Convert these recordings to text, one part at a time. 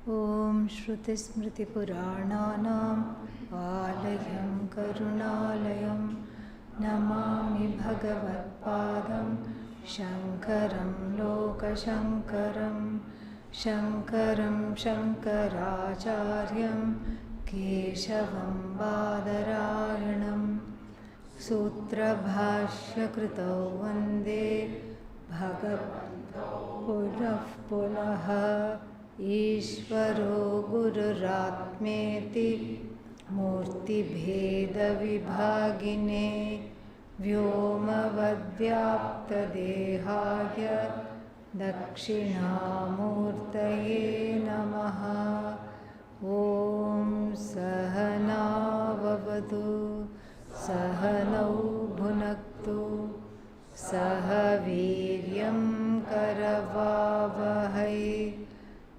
Om Shruti Smriti Purananam Alayam Karunalayam Namami Bhagavad Padam Shankaram Lokashankaram Shankaram Shankaracharyam Keshavam Badarayanam Sutra Bhashya Kritau Vande Bhagavad Punaha Ishvaro Gururatmeti Murti Bheda Vibhagine Vyoma Vadvyapta Dehaya Dakshinamurtaye Namaha Om Sahana Vavatu Sahanau Bhunaktu Sahaviryam Karavavahai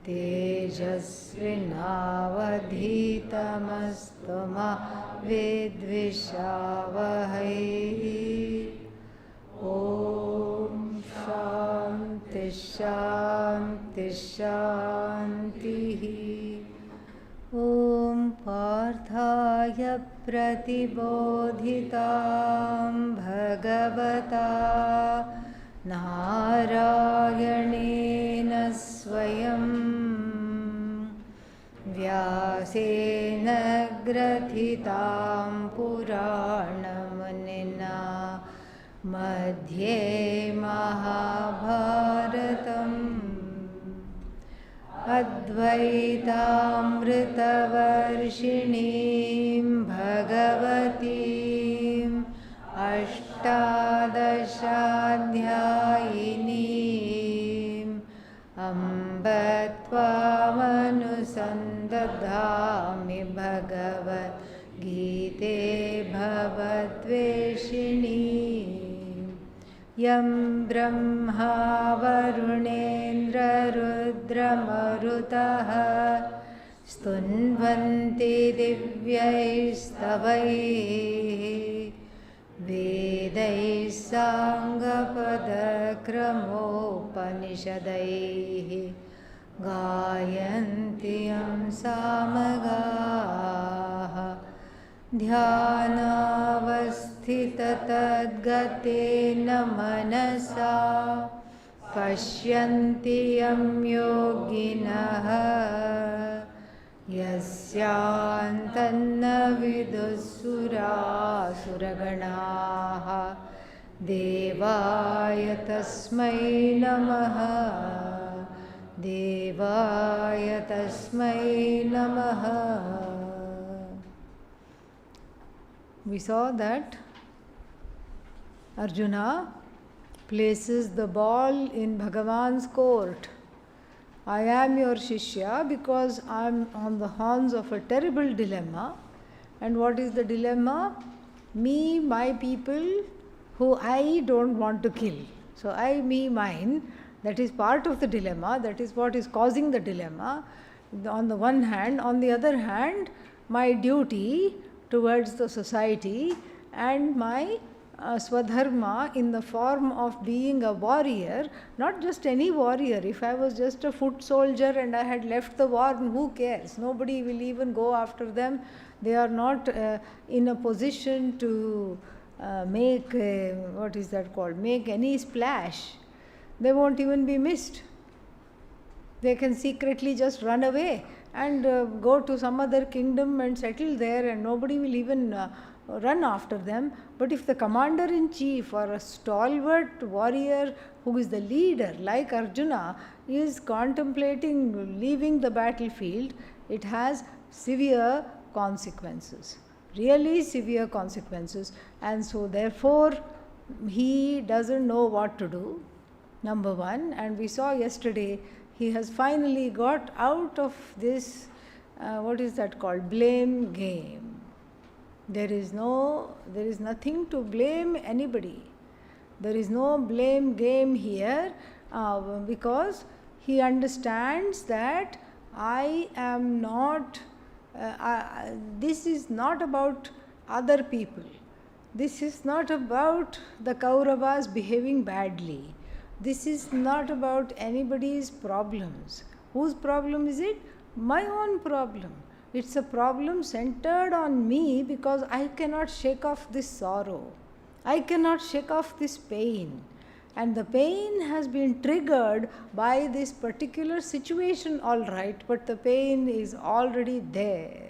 Tejasvinavadhitamastu ma vidvishavahai. Om Shanti Shanti Shanti. Om Parthaya Pratibodhitam Bhagavata Narayanena Swayam Vyasena Grathitam Puranamunina Madhye Mahabharatam Advaitaamritavarshiniim Bhagavatim Ashtadashadhyayiniim Amba Tvamanusandadhami Bhagavad Gite Bhavatveshiniim Yam Brahma Varunendra Rudramarutaha Stunvanti Divyaistavaihi Vedais Sangapadakramopanisadaihi Gayanti Yam Samagaha Dhyanavasthita tadgatena manasa Pashyanti yam yoginaha Yasyantanna vidusura suraganaha Devaya tasmai namaha Devaya tasmai namaha. We saw that Arjuna places the ball in Bhagavan's court. I am your Shishya because I am on the horns of a terrible dilemma. And what is the dilemma? Me, my people, who I don't want to kill. So I, me, mine, that is part of the dilemma. That is what is causing the dilemma. On the one hand. On the other hand, my duty towards the society and my swadharma in the form of being a warrior, not just any warrior. If I was just a foot soldier and I had left the war, who cares? Nobody will even go after them. They are not in a position to make, what is that called, make any splash. They won't even be missed. They can secretly just run away and go to some other kingdom and settle there, and nobody will even run after them. But if the commander-in-chief or a stalwart warrior who is the leader like Arjuna is contemplating leaving the battlefield, it has severe consequences, really severe consequences. And so therefore he doesn't know what to do, number one. And we saw yesterday he has finally got out of this, what is that called, blame game. There is nothing to blame anybody. There is no blame game here because he understands that I am not, this is not about other people. This is not about the Kauravas behaving badly. This is not about anybody's problems. Whose problem is it? my own problem. It's a problem centered on me because I cannot shake off this sorrow. I cannot shake off this pain. And the pain has been triggered by this particular situation, all right, but the pain is already there.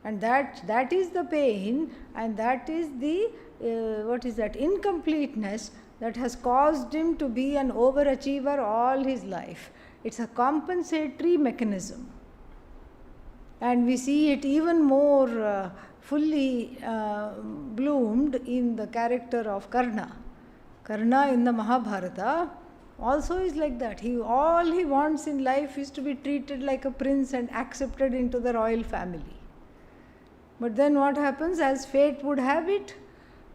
And that is the pain, and that is the, incompleteness that has caused him to be an overachiever all his life. It's a compensatory mechanism. And we see it even more fully bloomed in the character of Karna. Karna in the Mahabharata also is like that. All he wants in life is to be treated like a prince and accepted into the royal family. But then what happens, as fate would have it,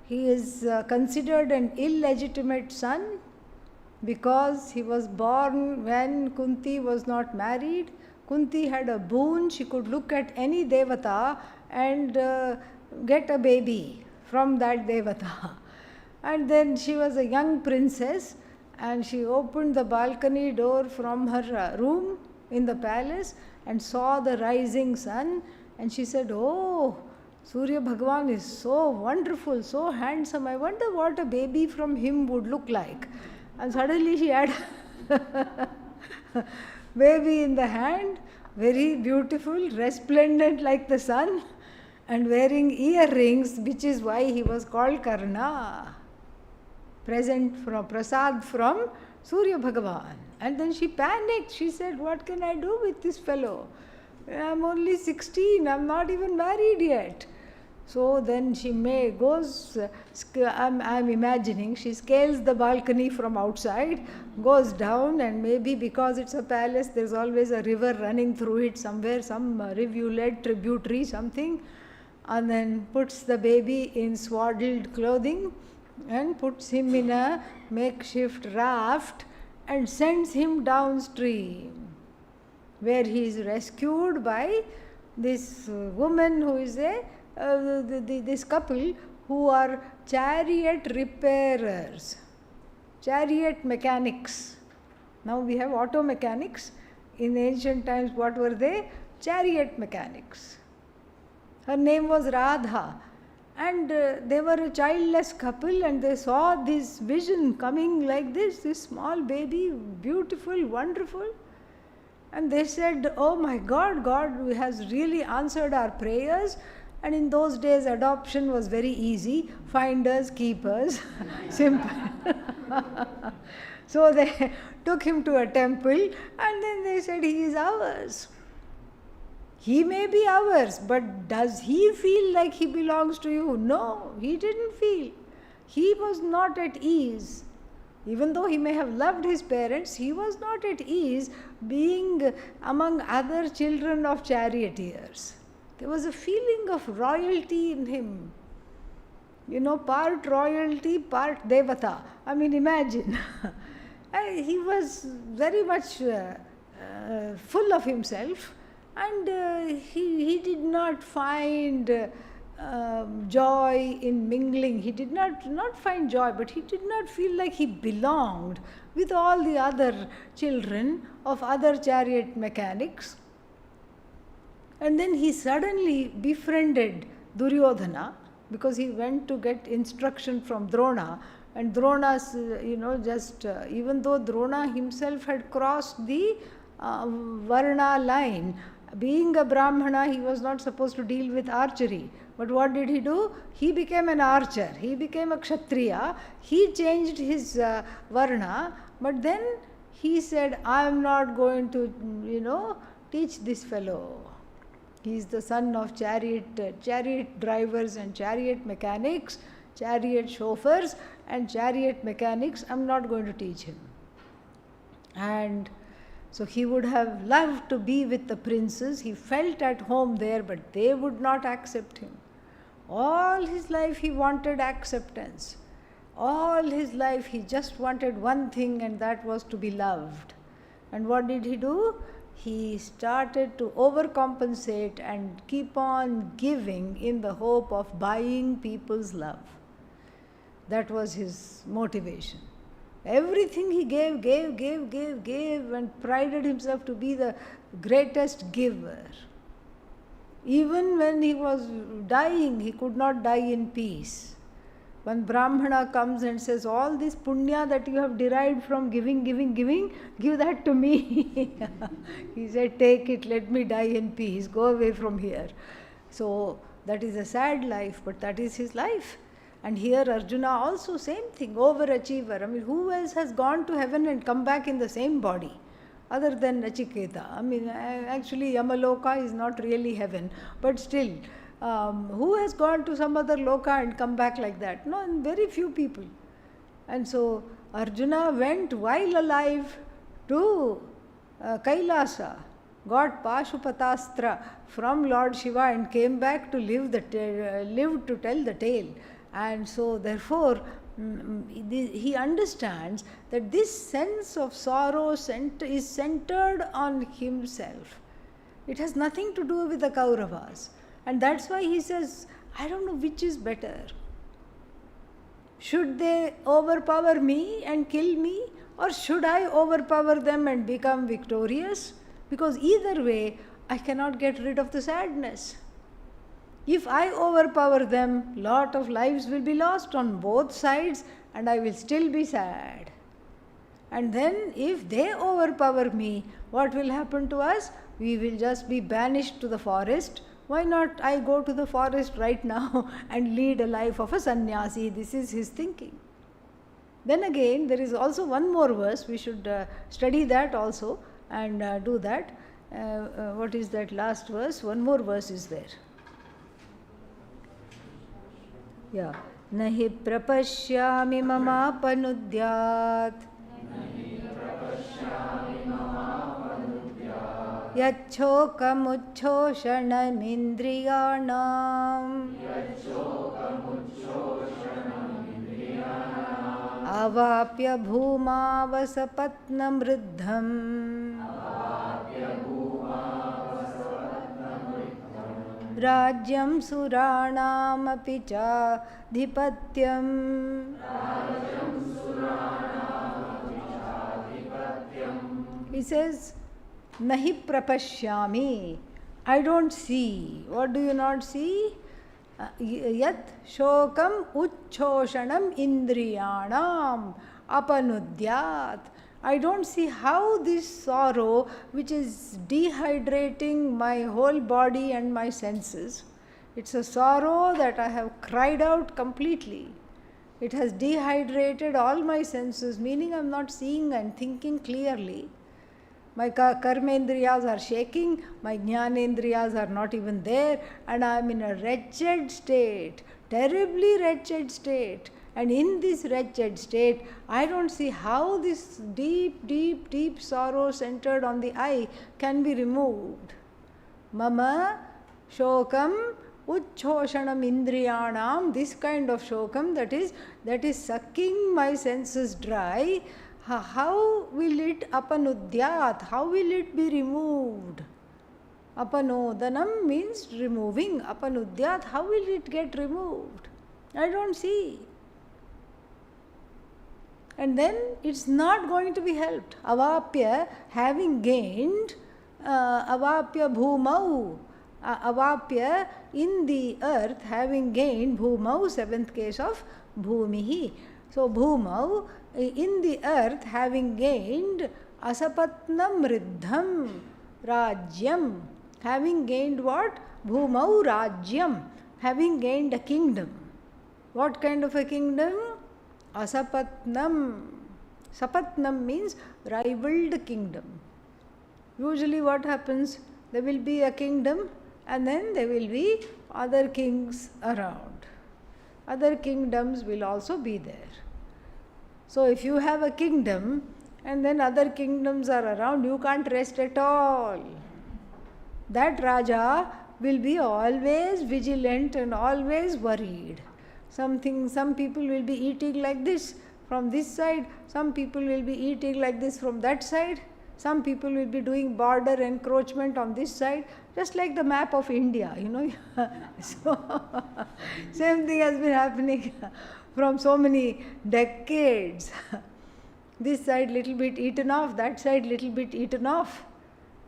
he is considered an illegitimate son because he was born when Kunti was not married. Kunti had a boon, she could look at any devata and get a baby from that devata. And then she was a young princess, and she opened the balcony door from her room in the palace and saw the rising sun, and she said, "Oh, Surya Bhagavan is so wonderful, so handsome. I wonder what a baby from him would look like." And suddenly she had baby in the hand, very beautiful, resplendent like the sun, and wearing earrings, which is why he was called Karna. Present from prasad from Surya Bhagavan. And then she panicked. She said, "What can I do with this fellow? I'm only 16, I'm not even married yet." So then she I'm imagining, she scales the balcony from outside, goes down, and maybe because it's a palace, there's always a river running through it somewhere, some rivulet, tributary, something, and then puts the baby in swaddled clothing and puts him in a makeshift raft and sends him downstream, where he is rescued by this woman who is this couple who are chariot repairers, chariot mechanics. Now we have auto mechanics. In ancient times, what were they? Chariot mechanics. Her name was Radha. And they were a childless couple, and they saw this vision coming like this small baby, beautiful, wonderful. And they said, "Oh my God, God has really answered our prayers." And in those days, adoption was very easy. Finders, keepers, simple. So they took him to a temple, and then they said, "He is ours. He may be ours, but does he feel like he belongs to you?" No, he didn't feel. He was not at ease. Even though he may have loved his parents, he was not at ease being among other children of charioteers. There was a feeling of royalty in him. Part royalty, part devata. I mean, imagine. He was very much full of himself. And he did not find joy in mingling. He did not find joy, but he did not feel like he belonged with all the other children of other chariot mechanics. And then he suddenly befriended Duryodhana because he went to get instruction from Drona. And Drona's, even though Drona himself had crossed the Varna line, being a Brahmana, he was not supposed to deal with archery. But what did he do? He became an archer. He became a Kshatriya. He changed his Varna. But then he said, "I am not going to, teach this fellow. He is the son of chariot drivers and chariot mechanics, chariot chauffeurs and chariot mechanics. I am not going to teach him." And so he would have loved to be with the princes. He felt at home there, but they would not accept him. All his life he wanted acceptance. All his life he just wanted one thing, and that was to be loved. And what did he do? He started to overcompensate and keep on giving in the hope of buying people's love. That was his motivation. Everything he gave, and prided himself to be the greatest giver. Even when he was dying, he could not die in peace. When Brahmana comes and says, all this punya that you have derived from giving, give that to me. He said, take it, let me die in peace, go away from here. So that is a sad life, but that is his life. And here Arjuna also same thing, overachiever. I mean, who else has gone to heaven and come back in the same body other than Nachiketa? I mean, actually Yamaloka is not really heaven, but still, who has gone to some other loka and come back like that? No, very few people. And so Arjuna went while alive to Kailasa, got Pashupatastra from Lord Shiva and came back to live to tell the tale. And so therefore he understands that this sense of sorrow is centered on himself. It has nothing to do with the Kauravas. And that's why he says, I don't know which is better. Should they overpower me and kill me, or should I overpower them and become victorious? Because either way, I cannot get rid of the sadness. If I overpower them, lot of lives will be lost on both sides and I will still be sad. And then if they overpower me, what will happen to us? We will just be banished to the forest. Why not I go to the forest right now and lead a life of a sannyasi? This is his thinking. Then again, there is also one more verse. We should study that also and do that. What is that last verse? One more verse is there. Yeah. Nahi prapashyami mamapanudyat yacchokamuchoshanamindriyanam avapya bhumavasapatnam riddham Rajyam Suranamapi cha dhipatyam. He says, Nahi prapashyami. I don't see. What do you not see? Yat shokam uchchoshanam indriyanam apanudyat. I don't see how this sorrow, which is dehydrating my whole body and my senses, it's a sorrow that I have cried out completely. It has dehydrated all my senses, meaning I am not seeing and thinking clearly. My karmendriyas are shaking, my jnanendriyas are not even there, and I am in a wretched state, terribly wretched state. And in this wretched state, I don't see how this deep sorrow centered on the I can be removed. Mama shokam uchchoshanam indriyanam, this kind of shokam that is sucking my senses dry, how will it apanudyat, how will it be removed? Apanodanam means removing, apanudyat, how will it get removed? I don't see. And then it's not going to be helped. Avapya, having gained, avapya bhumau, avapya, in the earth, having gained, bhumau, seventh case of bhumihi. So bhumau, in the earth, having gained, asapatnam riddham, rajyam, having gained what? Bhumau rajyam, having gained a kingdom. What kind of a kingdom? Asapatnam. Sapatnam means rivaled kingdom. Usually what happens? There will be a kingdom and then there will be other kings around. Other kingdoms will also be there. So if you have a kingdom and then other kingdoms are around, you can't rest at all. That Raja will be always vigilant and always worried. Some people will be eating like this from this side, some people will be eating like this from that side, some people will be doing border encroachment on this side, just like the map of India, So, same thing has been happening from so many decades. This side little bit eaten off, that side little bit eaten off.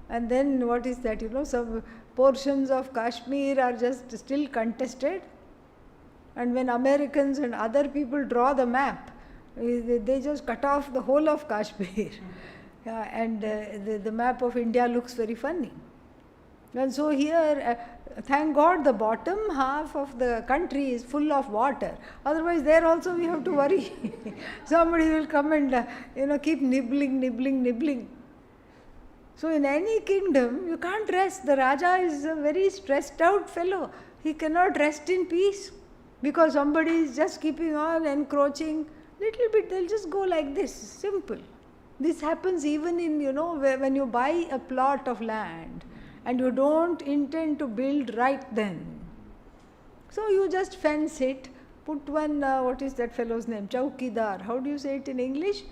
And then what is that? Some portions of Kashmir are just still contested. And when Americans and other people draw the map, they just cut off the whole of Kashmir. And the map of India looks very funny. And so here, thank God, the bottom half of the country is full of water. Otherwise, there also we have to worry. Somebody will come and keep nibbling. So in any kingdom, you can't rest. The Raja is a very stressed out fellow. He cannot rest in peace because somebody is just keeping on encroaching. Little bit, they'll just go like this, simple. This happens even in, when you buy a plot of land and you don't intend to build right then. So you just fence it, put one, what is that fellow's name? Chaukidar. How do you say it in English?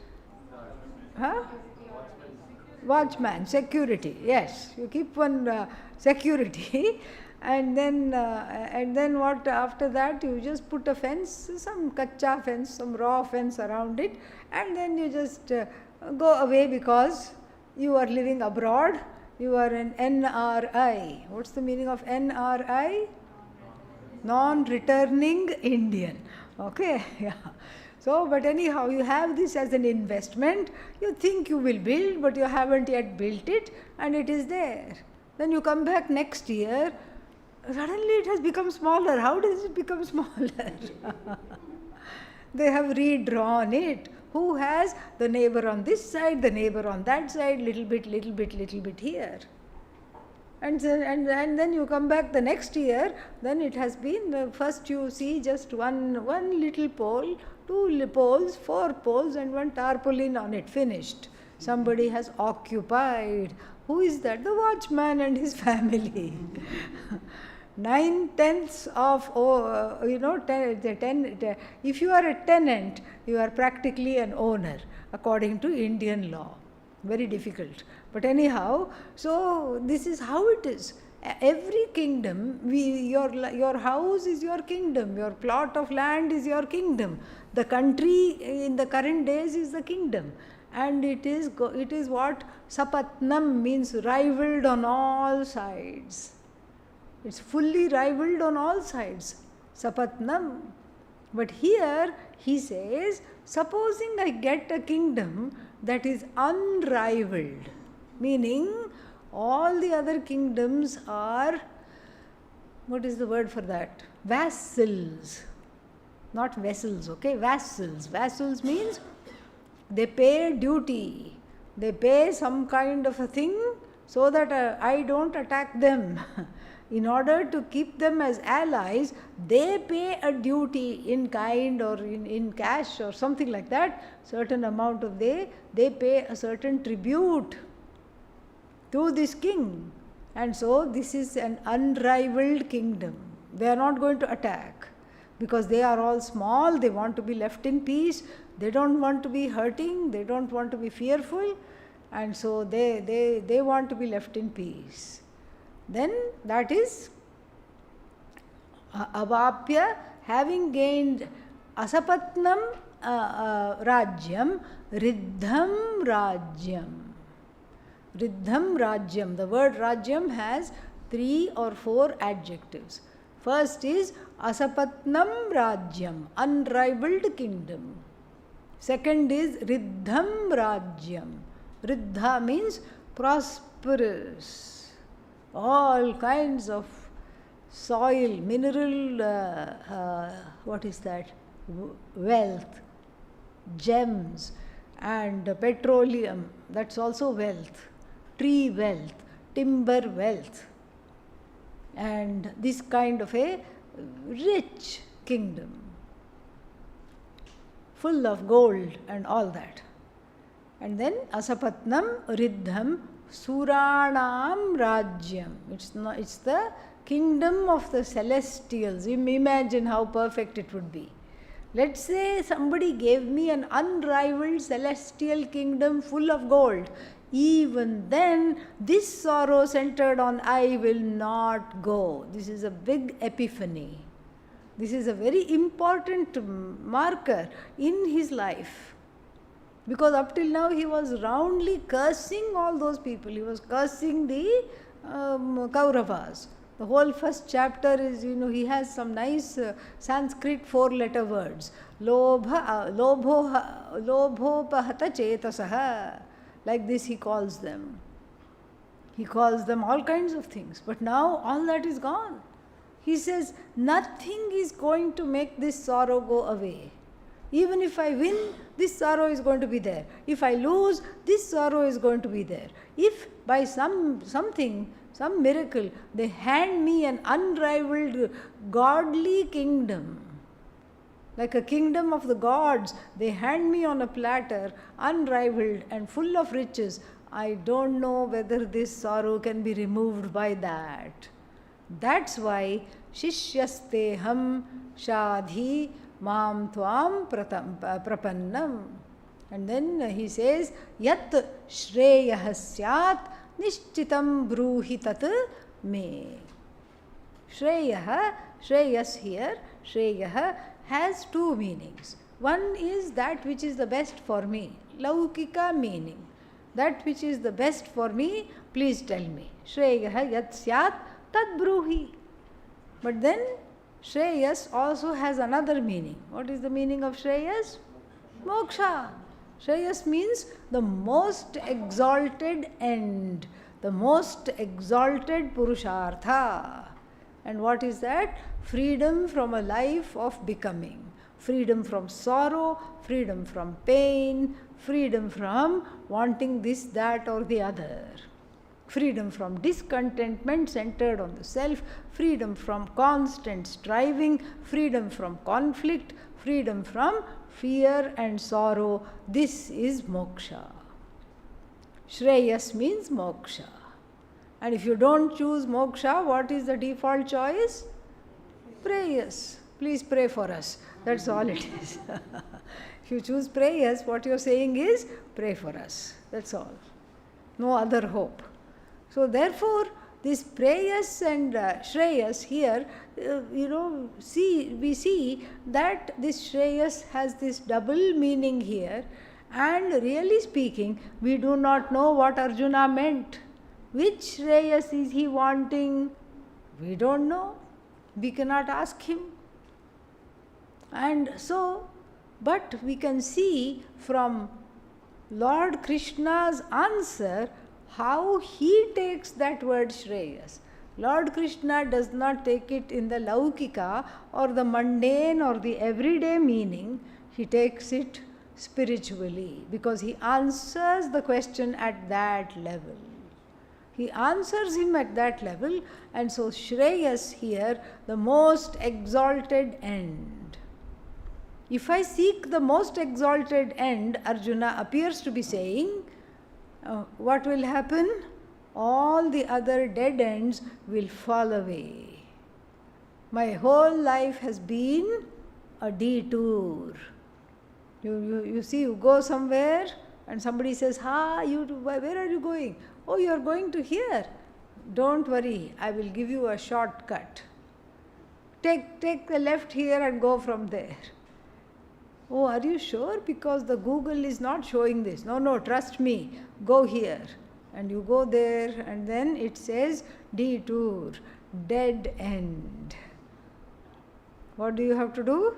Watchman, security. Yes, you keep one security, and then what? After that, you just put a fence, some kacha fence, some raw fence around it, and then you just go away because you are living abroad. You are an NRI. What's the meaning of NRI? Non-returning Indian. Okay, yeah. So, but anyhow, you have this as an investment. You think you will build, but you haven't yet built it, and it is there. Then you come back next year, suddenly it has become smaller. How does it become smaller? They have redrawn it. Who has? The neighbor on this side, the neighbor on that side, little bit here. And then you come back the next year, then it has been, first you see just one little pole, 2 poles, 4 poles, and 1 tarpaulin on it, finished. Somebody has occupied. Who is that? The watchman and his family. 9/10 of, if you are a tenant, you are practically an owner, according to Indian law. Very difficult. But anyhow, so this is how it is. Every kingdom, your house is your kingdom, your plot of land is your kingdom. The country in the current days is the kingdom. And it is what Sapatnam means, rivaled on all sides. It's fully rivaled on all sides, Sapatnam. But here he says, supposing I get a kingdom that is unrivaled, meaning all the other kingdoms are, what is the word for that? Vassals. Not vessels, okay? Vassals. Vassals means they pay duty. They pay some kind of a thing so that I don't attack them. In order to keep them as allies, they pay a duty in kind or in cash or something like that. Certain amount of they pay a certain tribute to this king. And so this is an unrivaled kingdom. They are not going to attack because they are all small. They want to be left in peace. They don't want to be hurting. They don't want to be fearful. And so they want to be left in peace. Then that is Avapya, having gained Asapatnam Rajyam, Riddham Rajyam. Riddham Rajyam. The word Rajyam has 3 or 4 adjectives. First is Asapatnam Rajyam, unrivaled kingdom. Second is Riddham Rajyam. Riddha means prosperous. All kinds of soil, mineral, what is that? Wealth, gems, and petroleum, that's also wealth. Tree wealth, timber wealth, and this kind of a rich kingdom, full of gold and all that. And then Asapatnam Riddham Suranam Rajyam. It's the kingdom of the celestials. You imagine how perfect it would be. Let's say somebody gave me an unrivaled celestial kingdom full of gold. Even then, this sorrow centered on I will not go. This is a big epiphany. This is a very important marker in his life. Because up till now he was roundly cursing all those people. He was cursing the Kauravas. The whole first chapter is, he has some nice Sanskrit 4-letter words. Lobhopahata chetasaha. Like this he calls them. He calls them all kinds of things. But now all that is gone. He says, nothing is going to make this sorrow go away. Even if I win, this sorrow is going to be there. If I lose, this sorrow is going to be there. If by some miracle, they hand me an unrivaled godly kingdom, like a kingdom of the gods, they hand me on a platter, unrivaled and full of riches, I don't know whether this sorrow can be removed by that. That's why Shishyasteham Shadhi Mam Tvam Prapannam. And then he says, Yat Shreyah Syat Nishchitam Bruhi Tat Me. Shreyas here, Shreyah has two meanings. One is that which is the best for me, Laukika meaning. That which is the best for me, please tell me. Shreyah Yat Syat Tad Bruhi. But then Shreyas also has another meaning. What is the meaning of Shreyas? Moksha. Shreyas means the most exalted end, the most exalted Purushartha. And what is that? Freedom from a life of becoming. Freedom from sorrow, freedom from pain, freedom from wanting this, that or the other. Freedom from discontentment centered on the self, freedom from constant striving, freedom from conflict, freedom from fear and sorrow. This is moksha. Shreyas means moksha. And if you don't choose moksha, what is the default choice? Prayers. Please pray for us. That's all it is. If you choose prayers, what you're saying is, pray for us. That's all. No other hope. So therefore, this prayas and shreyas here, we see that this shreyas has this double meaning here. And really speaking, we do not know what Arjuna meant. Which shreyas is he wanting? We don't know. We cannot ask him. And so, but we can see from Lord Krishna's answer how he takes that word Shreyas. Lord Krishna does not take it in the Laukika or the mundane or the everyday meaning. He takes it spiritually because he answers the question at that level. He answers him at that level, and so Shreyas here, the most exalted end. If I seek the most exalted end, Arjuna appears to be saying, what will happen? All the other dead ends will fall away. My whole life has been a detour. You see, you go somewhere and somebody says, where are you going? Oh, you are going to here. Don't worry, I will give you a shortcut. Take the left here and go from there. Oh, are you sure? Because the Google is not showing this. No, trust me. Go here. And you go there, and then it says detour, dead end. What do you have to do?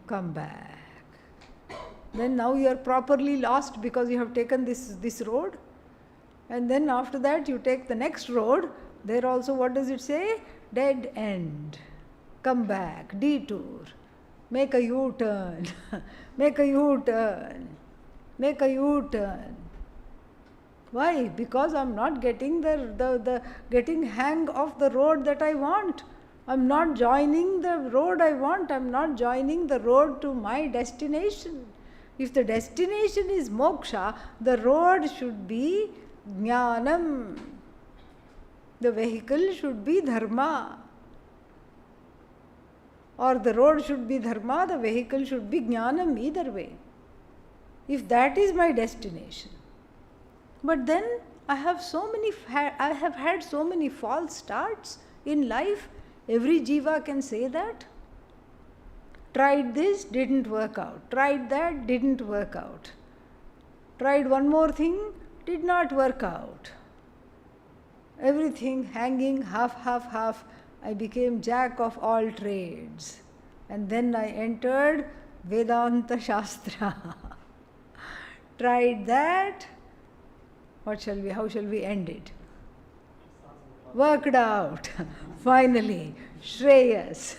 Come back. Then now you are properly lost because you have taken this road. And then after that you take the next road. There also what does it say? Dead end. Come back. Detour. Make a U-turn. Make a U-turn. Make a U-turn. Why? Because I'm not getting the getting hang of the road that I want. I'm not joining the road I want. I'm not joining the road to my destination. If the destination is moksha, the road should be jnanam. The vehicle should be dharma. Or the road should be dharma, the vehicle should be jnanam, either way. If that is my destination. But then I have had so many false starts in life. Every jiva can say that. Tried this, didn't work out. Tried that, didn't work out. Tried one more thing, did not work out. Everything hanging half. I became jack of all trades. And then I entered Vedanta Shastra. Tried that. How shall we end it? Worked out. Finally, Shreyas.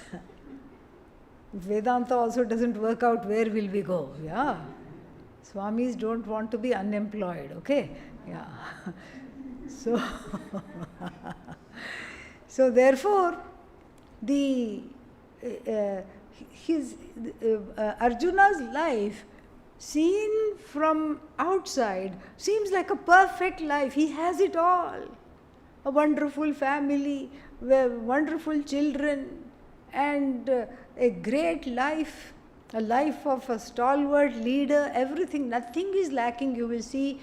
If Vedanta also doesn't work out, where will we go? Yeah. Swamis don't want to be unemployed, okay? Yeah. So, so therefore, Arjuna's life, seen from outside, seems like a perfect life. He has it all. A wonderful family, wonderful children, and a great life, a life of a stalwart leader, everything. Nothing is lacking, you will see,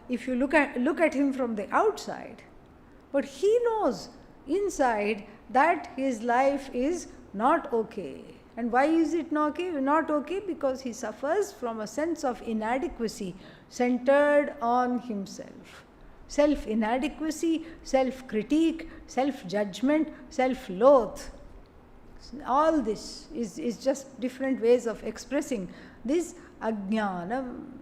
if you look at him from the outside. But he knows inside that his life is not okay. And why is it not okay? Because he suffers from a sense of inadequacy centered on himself. Self-inadequacy, self-critique, self-judgment, self-loath. All this is just different ways of expressing this ajnanam.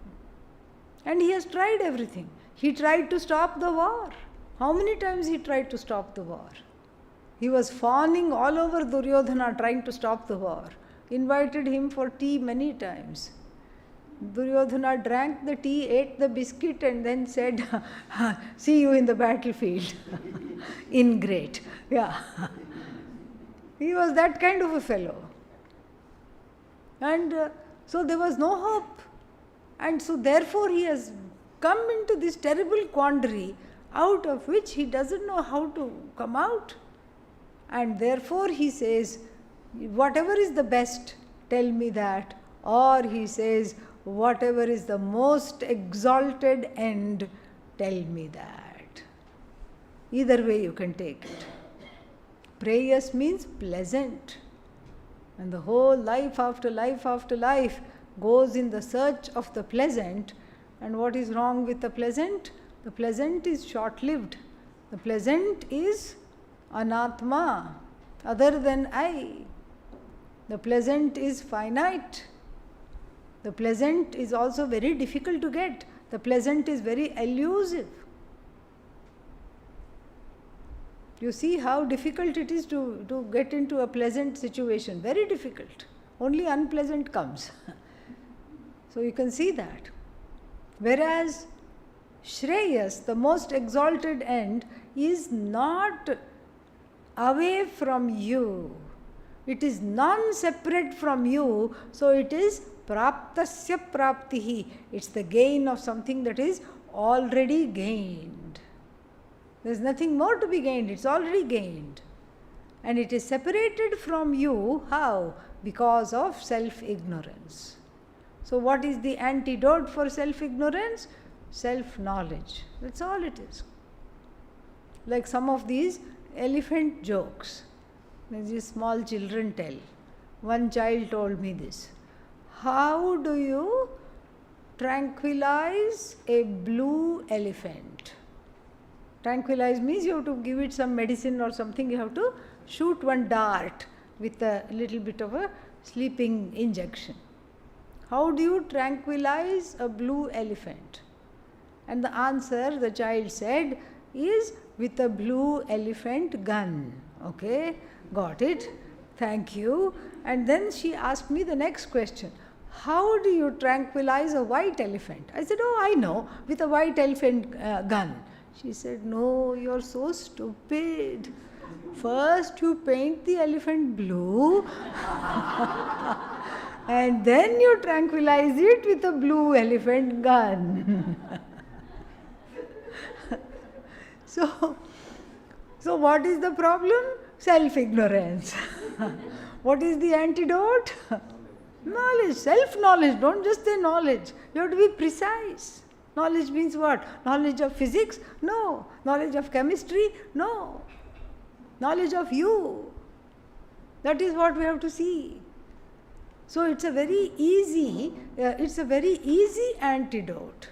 And he has tried everything. He tried to stop the war. How many times he tried to stop the war? He was fawning all over Duryodhana trying to stop the war. Invited him for tea many times. Duryodhana drank the tea, ate the biscuit, and then said, see you in the battlefield. Ingrate. Yeah. He was that kind of a fellow. And so there was no hope. And so therefore he has come into this terrible quandary out of which he doesn't know how to come out. And therefore he says, whatever is the best, tell me that. Or he says, whatever is the most exalted end, tell me that. Either way you can take it. Prayas means pleasant. And the whole life after life goes in the search of the pleasant. And what is wrong with the pleasant? The pleasant is short-lived. The pleasant is anatma, other than I. The pleasant is finite. The pleasant is also very difficult to get. The pleasant is very elusive. You see how difficult it is to get into a pleasant situation. Very difficult. Only unpleasant comes. So you can see that. Whereas Shreyas, the most exalted end, is not away from you. It is non-separate from you, so it is praptasya praptihi. It's the gain of something that is already gained. There's nothing more to be gained, it's already gained. And it is separated from you, how? Because of self-ignorance. So what is the antidote for self-ignorance? Self-knowledge. That's all it is. Like some of these elephant jokes, these small children tell. One child told me this. How do you tranquilize a blue elephant? Tranquilize means you have to give it some medicine or something. You have to shoot one dart with a little bit of a sleeping injection. How do you tranquilize a blue elephant? And the answer, the child said, is with a blue elephant gun. Okay, got it. Thank you. And then she asked me the next question. How do you tranquilize a white elephant? I said, oh, I know, with a white elephant gun. She said, no, you're so stupid. First you paint the elephant blue and then you tranquilize it with a blue elephant gun. So what is the problem? Self-ignorance. What is the antidote? Knowledge, self-knowledge. Don't just say knowledge. You have to be precise. Knowledge means what? Knowledge of physics? No. Knowledge of chemistry? No. Knowledge of you. That is what we have to see. So it's a very easy antidote.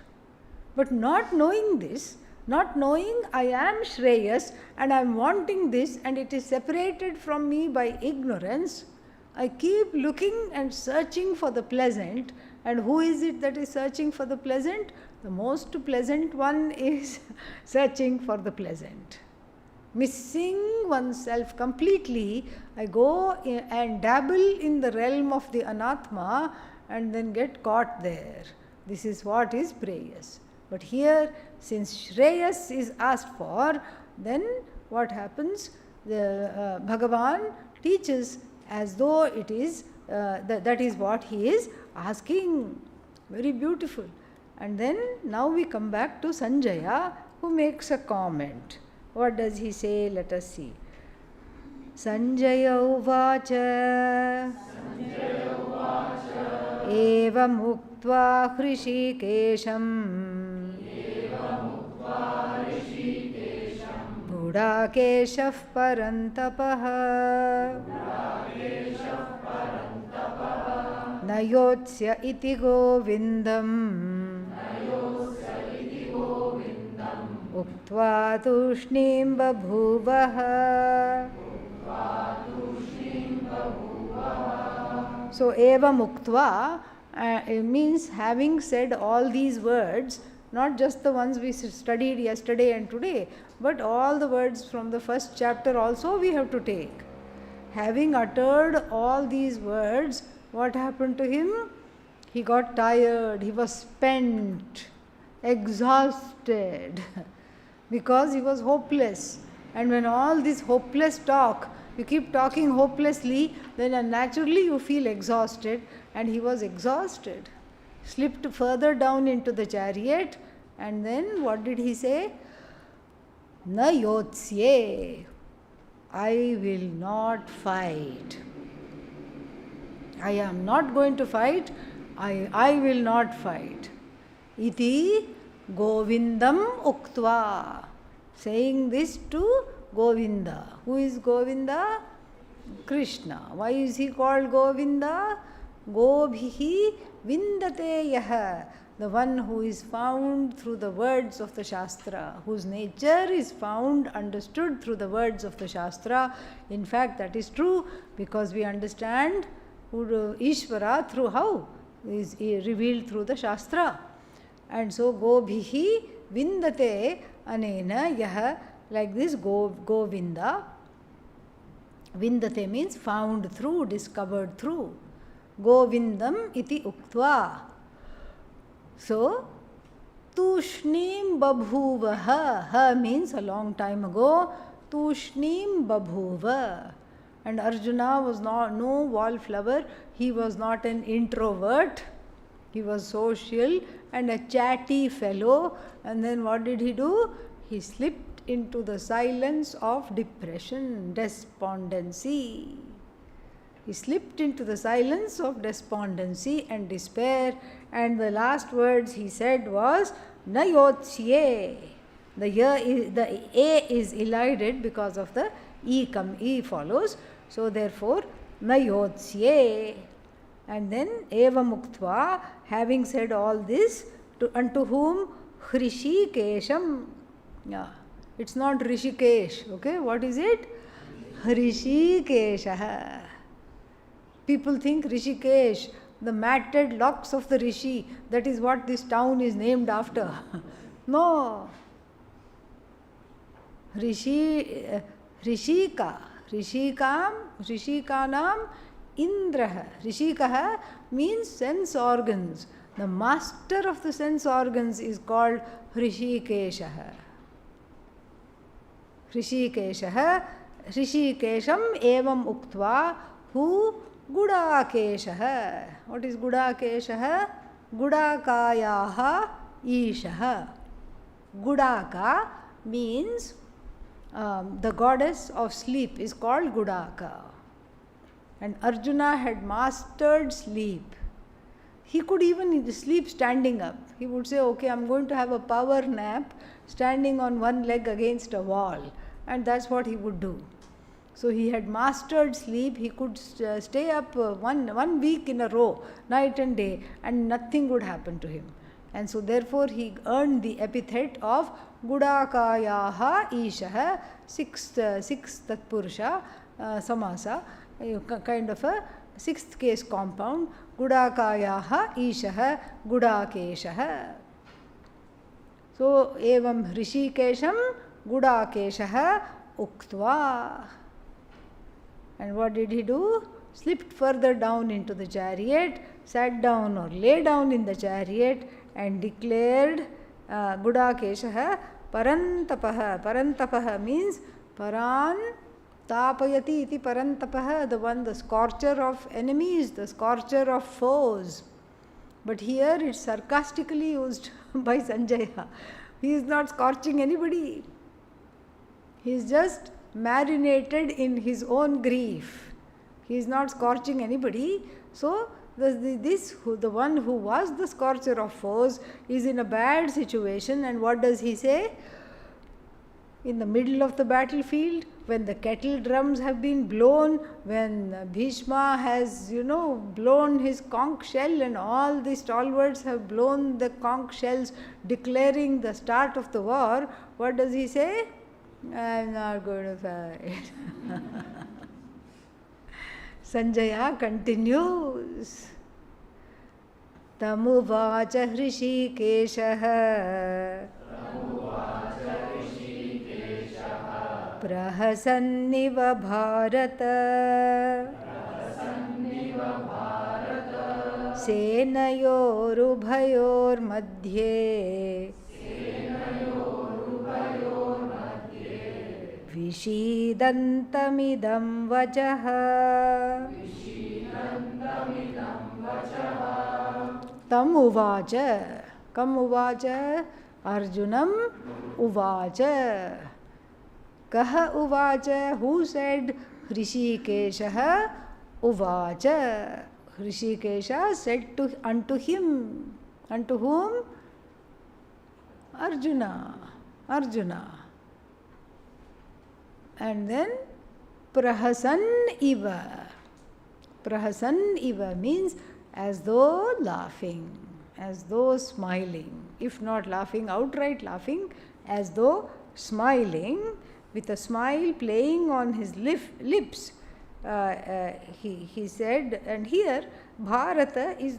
But not knowing this, not knowing I am Shreyas and I am wanting this and it is separated from me by ignorance, I keep looking and searching for the pleasant. And who is it that is searching for the pleasant? The most pleasant one is searching for the pleasant. Missing oneself completely, I go and dabble in the realm of the anatma and then get caught there. This is what is preyas. But here, since Shreyas is asked for, then what happens? The Bhagavan teaches as though it is, that is what he is asking. Very beautiful. And then now we come back to Sanjaya, who makes a comment. What does he say? Let us see. Sanjaya uvacha evam uktva hrishikesham budakeshah parantapah nayotsya iti govindam uktva tushnim babhuvah. So, evam uktva means having said all these words, not just the ones we studied yesterday and today, but all the words from the first chapter also we have to take. Having uttered all these words, what happened to him? He got tired, he was spent, exhausted, because he was hopeless. And when all this hopeless talk, you keep talking hopelessly, then naturally you feel exhausted, and he was exhausted. Slipped further down into the chariot, and then what did he say? Na yotsye, I will not fight. I am not going to fight, I will not fight. Iti Govindam uktva. Saying this to Govinda. Who is Govinda? Krishna. Why is he called Govinda? Gobhihi vindate yaha. The one who is found through the words of the Shastra, whose nature is found, understood through the words of the Shastra. In fact, that is true because we understand Ishvara through how? Is revealed through the Shastra. And so, Gobhihi vindate anena yaha, like this, Govinda. Vindate means found through, discovered through. Govindam iti uktva. So, tushnim babhuvaha. Ha means a long time ago. Tushnim babhuva. And Arjuna was no wallflower. He was not an introvert. He was social and a chatty fellow. And then what did he do? He slipped into the silence of depression, despondency. He slipped into the silence of despondency and despair. And the last words he said was, Nayotsye. The A is elided because of the E follows. So therefore, Nayotsye. And then, Eva Muktva, having said all this, unto whom? Hrishikesham. Yeah. It's not Rishikesh. Okay, what is it? Hrishikesha. People think Rishikesh, the matted locks of the Rishi, that is what this town is named after. No. Rishika. Rishikanam Indraha. Rishikaha means sense organs. The master of the sense organs is called Hrishikeshaha. Hrishikeshaha. Hrishikesham evam uktva hu Gudakeshaha. What is Gudakeshaha? Gudakayaha Ishaha. Gudaka means the goddess of sleep is called Gudaka. And Arjuna had mastered sleep. He could even sleep standing up. He would say, okay, I'm going to have a power nap standing on one leg against a wall. And that's what he would do. So he had mastered sleep. He could stay up one week in a row, night and day, and nothing would happen to him. And so therefore he earned the epithet of Gudakayaha Ishaha, sixth Tatpurusha Samasa, kind of a sixth case compound. Gudakayaha Ishaha Gudakeshaha. So evam Hrishikesham Gudakeshaha Uktva. And what did he do? Slipped further down into the chariot, sat down or lay down in the chariot and declared Gudakeshaha Parantapaha. Parantapaha means Paran Tapayati iti Parantapaha, the one, the scorcher of enemies, the scorcher of foes. But here it's sarcastically used by Sanjaya. He is not scorching anybody. He is just marinated in his own grief. He is not scorching anybody. So the one who was the scorcher of foes is in a bad situation, and what does he say? In the middle of the battlefield, when the kettle drums have been blown, when Bhishma has, blown his conch shell, and all the stalwarts have blown the conch shells, declaring the start of the war, what does he say? I am not going to fight. Sanjaya continues. Tamuvacha Hrishikeshaha Prahasanniva Bharata Senayorubhayor madhye Vishidantamidam vachaha. Tam uvacha. Kam uvacha? Arjunam uvacha. Kaha uvacha? Who said? Hrishikeshaha uvacha. Hrishikesha said unto him. Unto whom? Arjuna. And then Prahasan iva. Prahasan iva means as though laughing, as though smiling. If not laughing, outright laughing, as though smiling, with a smile playing on his lips. He said, and here Bharata is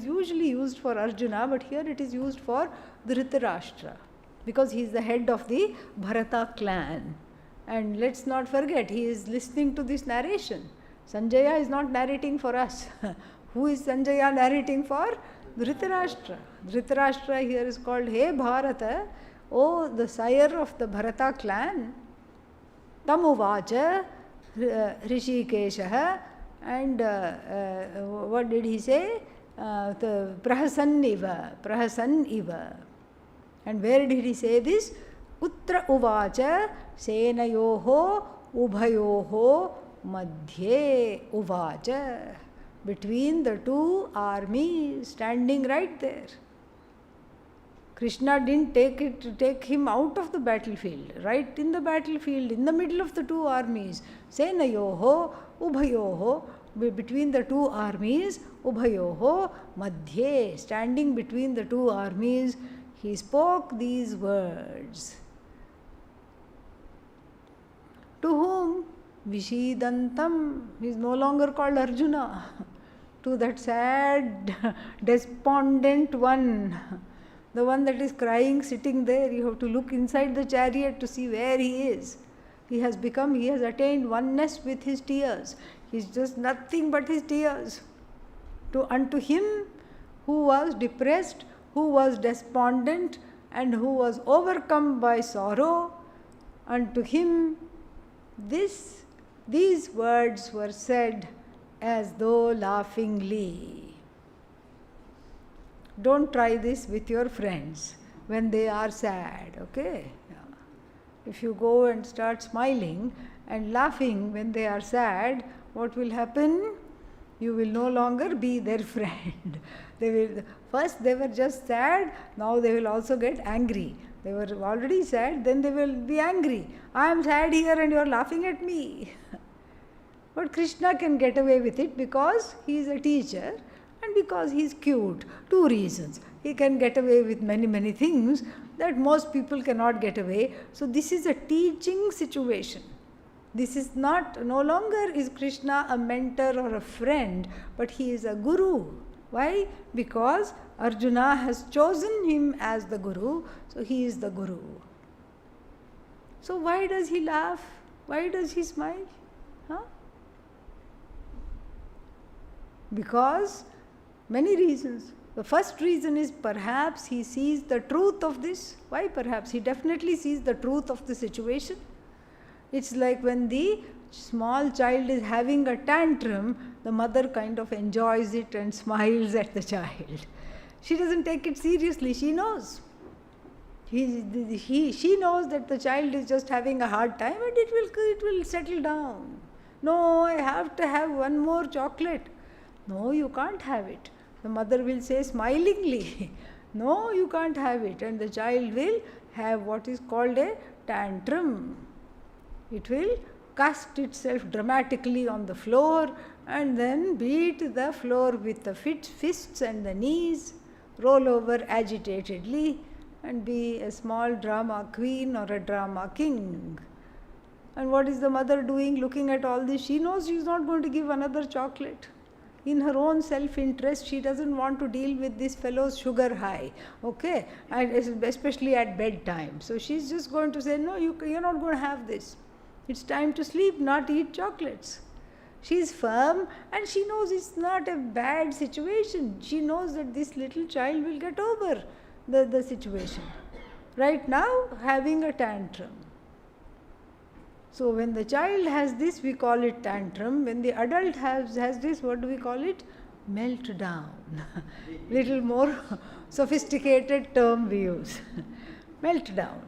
usually used for Arjuna, but here it is used for Dhritarashtra, because he is the head of the Bharata clan. And let's not forget, he is listening to this narration. Sanjaya is not narrating for us. Who is Sanjaya narrating for? Dhritarashtra. Dhritarashtra here is called, Hey Bharata, oh the sire of the Bharata clan. Tamuvacha Hrishikeshaha, and what did he say? Prahasan iva. And where did he say this? Utra uvacha senayoho ubhayoho madhye uvacha. Between the two armies, standing right there. Krishna didn't take him out of the battlefield. Right in the battlefield, in the middle of the two armies. Senayoho ubhayoho, between the two armies, ubhayoho madhye, standing between the two armies, he spoke these words. To whom? Vishidantam. He is no longer called Arjuna. To that sad, despondent one. The one that is crying, sitting there. You have to look inside the chariot to see where he is. He has attained oneness with his tears. He is just nothing but his tears. Unto him who was depressed, who was despondent, and who was overcome by sorrow, unto him these words were said as though laughingly. Don't try this with your friends when they are sad, okay? Yeah. If you go and start smiling and laughing when they are sad, what will happen? You will no longer be their friend. First they were just sad, now they will also get angry. They were already sad, then they will be angry. I am sad here and you are laughing at me. But Krishna can get away with it because he is a teacher and because he is cute. 2 reasons. He can get away with many, many things that most people cannot get away. So this is a teaching situation. This is not, no longer is Krishna a mentor or a friend, but he is a guru. Why? Because Arjuna has chosen him as the guru, so he is the guru. So why does he laugh? Why does he smile? Huh? Because many reasons. The first reason is perhaps he sees the truth of this. Why perhaps? He definitely sees the truth of the situation. It's like when the small child is having a tantrum, the mother kind of enjoys it and smiles at the child. She doesn't take it seriously, she knows. She knows that the child is just having a hard time and it will settle down. No, I have to have one more chocolate. No, you can't have it. The mother will say smilingly, no, you can't have it. And the child will have what is called a tantrum. It will cast itself dramatically on the floor and then beat the floor with the fists and the knees, roll over agitatedly and be a small drama queen or a drama king. And what is the mother doing looking at all this? She knows she is not going to give another chocolate. In her own self-interest, she doesn't want to deal with this fellow's sugar high, okay, and especially at bedtime. So she's just going to say, no, you're not going to have this. It's time to sleep, not eat chocolates. She's firm and she knows it's not a bad situation. She knows that this little child will get over the situation. Right now, having a tantrum. So when the child has this, we call it tantrum. When the adult has this, what do we call it? Meltdown. Little more sophisticated term we use. Meltdown.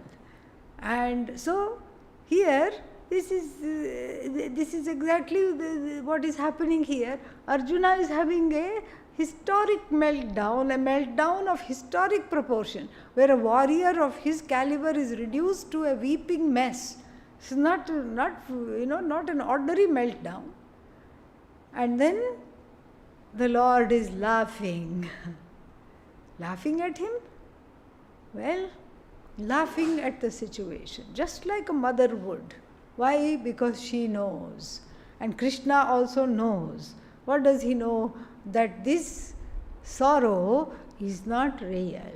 And so here, this is exactly what is happening here. Arjuna is having a historic meltdown, a meltdown of historic proportion, where a warrior of his caliber is reduced to a weeping mess. It's not an ordinary meltdown. And then the Lord is laughing. Laughing at him? Well, laughing at the situation, just like a mother would. Why? Because she knows. And Krishna also knows. What does he know? That this sorrow is not real.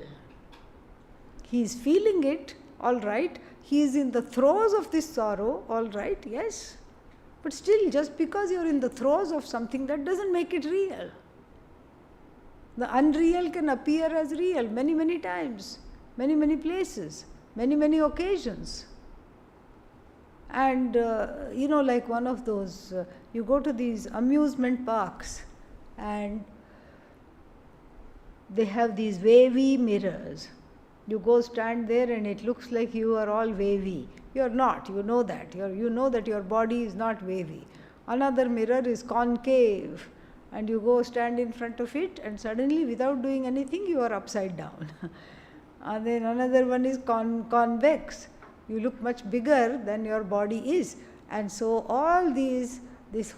He is feeling it, all right. He is in the throes of this sorrow, all right, yes. But still, just because you are in the throes of something, that doesn't make it real. The unreal can appear as real many, many times, many, many places, many, many occasions. And, like one of those, you go to these amusement parks and they have these wavy mirrors. You go stand there and it looks like you are all wavy. You are not, you know that. You know that your body is not wavy. Another mirror is concave and you go stand in front of it and suddenly without doing anything you are upside down. And then another one is convex. You look much bigger than your body is. And so all this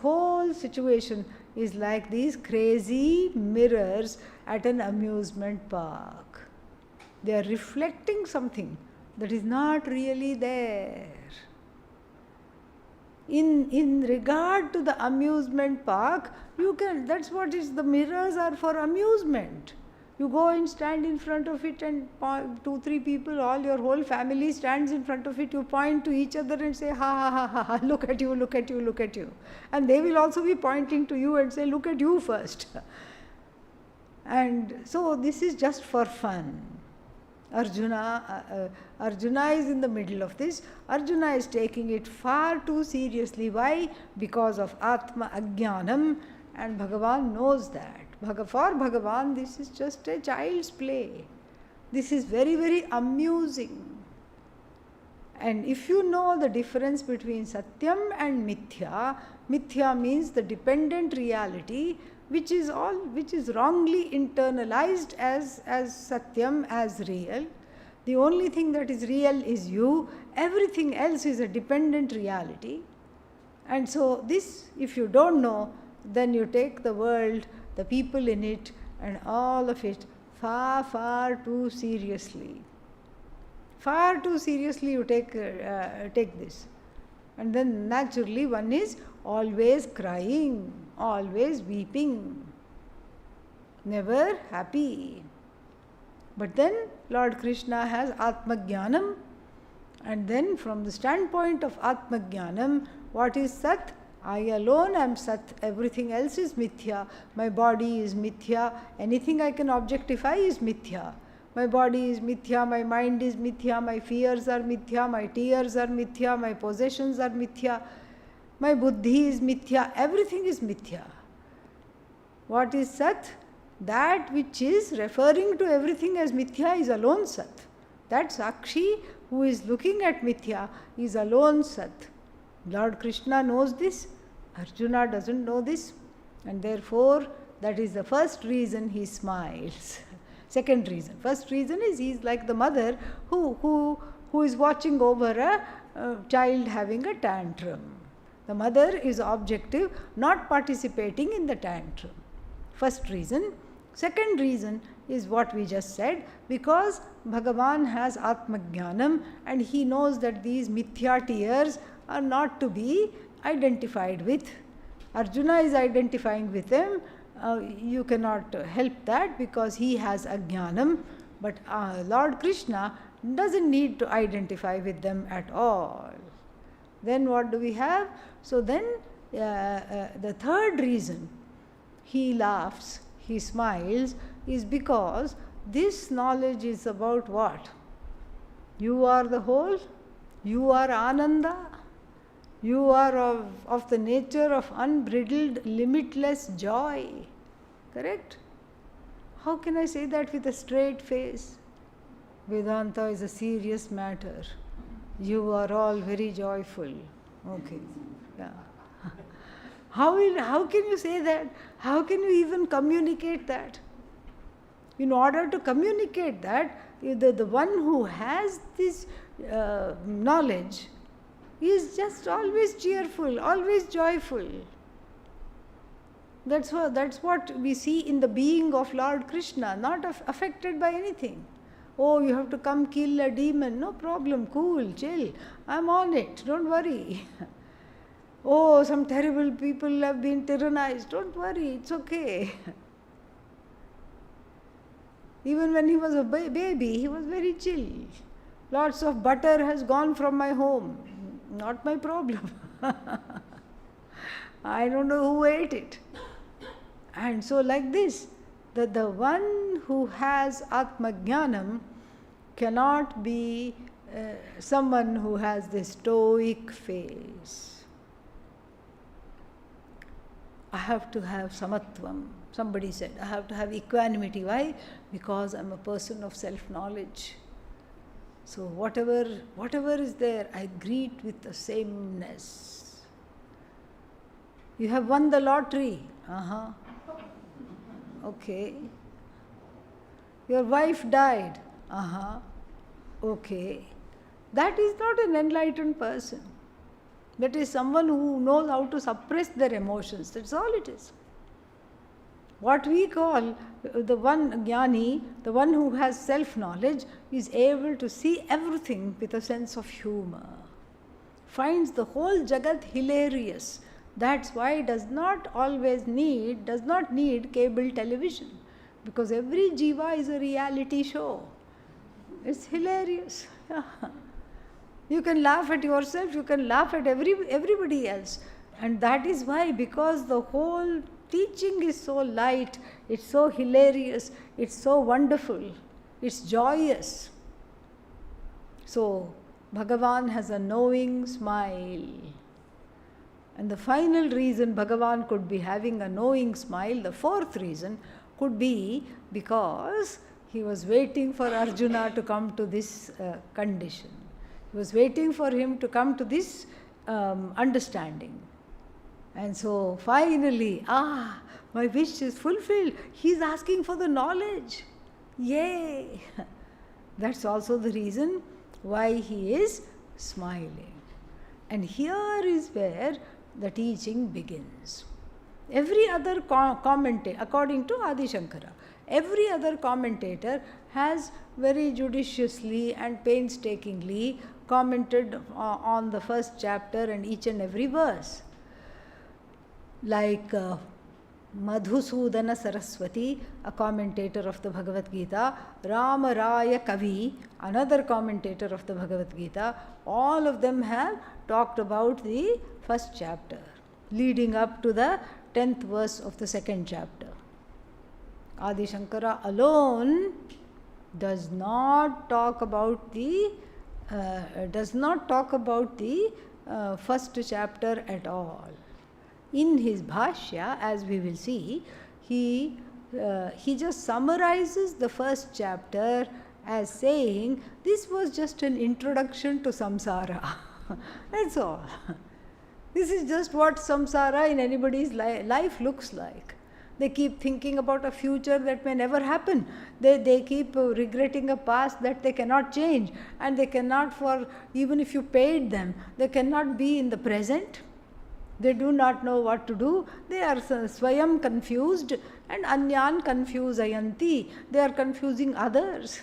whole situation is like these crazy mirrors at an amusement park. They are reflecting something that is not really there. In regard to the amusement park, that's what the mirrors are for, amusement. You go and stand in front of it and 2-3 people, all your whole family stands in front of it. You point to each other and say, ha ha ha ha ha, look at you, look at you, look at you. And they will also be pointing to you and say, look at you first. And so this is just for fun. Arjuna is in the middle of this. Arjuna is taking it far too seriously. Why? Because of Atma Ajnanam, and Bhagavan knows that. For Bhagavan, this is just a child's play. This is very, very amusing. And if you know the difference between Satyam and Mithya, Mithya means the dependent reality, which is wrongly internalized as Satyam, as real. The only thing that is real is you. Everything else is a dependent reality. And so this, if you don't know, then you take the world, the people in it, and all of it far, far too seriously. Far too seriously you take this. And then naturally one is always crying, always weeping, never happy. But then Lord Krishna has Atmajnanam, and then from the standpoint of Atmajnanam, what is Sat? I alone am Sat, everything else is Mithya. My body is Mithya, anything I can objectify is Mithya. My body is Mithya, my mind is Mithya, my fears are Mithya, my tears are Mithya, my possessions are Mithya, my buddhi is Mithya, everything is Mithya. What is Sat? That which is referring to everything as Mithya is alone Sat. That Sakshi who is looking at Mithya is alone Sat. Lord Krishna knows this, Arjuna doesn't know this, and therefore that is the first reason he smiles. Second reason. First reason is he is like the mother who is watching over a child having a tantrum. The mother is objective, not participating in the tantrum. First reason. Second reason is what we just said, because Bhagavan has Atmajnanam and he knows that these mithya tears are not to be identified with. Arjuna is identifying with them. You cannot help that because he has Ajnanam, but Lord Krishna doesn't need to identify with them at all. Then what do we have? So then the third reason he laughs, he smiles, is because this knowledge is about what? You are the whole, you are Ananda, you are of the nature of unbridled, limitless joy. Correct? How can I say that with a straight face? Vedanta is a serious matter. You are all very joyful. Okay. Yeah. How can you say that? How can you even communicate that? In order to communicate that, the one who has this knowledge is just always cheerful, always joyful. That's what we see in the being of Lord Krishna, not affected by anything. Oh, you have to come kill a demon. No problem, cool, chill. I'm on it, don't worry. Oh, some terrible people have been tyrannized. Don't worry, it's okay. Even when he was a baby, he was very chill. Lots of butter has gone from my home. Not my problem. I don't know who ate it. And so like this, that the one who has Atmajnanam cannot be someone who has this stoic face. I have to have samatvam. Somebody said, I have to have equanimity. Why? Because I'm a person of self-knowledge. So whatever is there, I greet with the sameness. You have won the lottery. Okay. Your wife died. Okay. That is not an enlightened person. That is someone who knows how to suppress their emotions. That's all it is. What we call the one jnani, the one who has self-knowledge, is able to see everything with a sense of humor. Finds the whole jagat hilarious. That's why it does not need cable television. Because every jiva is a reality show. It's hilarious. You can laugh at yourself, you can laugh at everybody else. And that is why, because the whole teaching is so light, it's so hilarious, it's so wonderful, it's joyous. So, Bhagavan has a knowing smile. And the final reason Bhagavan could be having a knowing smile, the fourth reason, could be because he was waiting for Arjuna to come to this condition. He was waiting for him to come to this understanding. And so finally, my wish is fulfilled. He is asking for the knowledge. Yay! That's also the reason why he is smiling. And here is where the teaching begins. Every other commentator, according to Adi Shankara, every other commentator has very judiciously and painstakingly commented on the first chapter and each and every verse. Like Madhusudana Saraswati, a commentator of the Bhagavad Gita, Ramaraya Kavi, another commentator of the Bhagavad Gita, all of them have talked about the first chapter, leading up to the 10th verse of the second chapter. Adi Shankara alone does not talk about the first chapter at all. In his Bhashya, as we will see, he just summarizes the first chapter as saying, this was just an introduction to samsara. That's all. This is just what samsara in anybody's life looks like. They keep thinking about a future that may never happen. They keep regretting a past that they cannot change. And they cannot, even if you paid them, they cannot be in the present. They do not know what to do. They are swayam confused and anyan confusayanti. They are confusing others.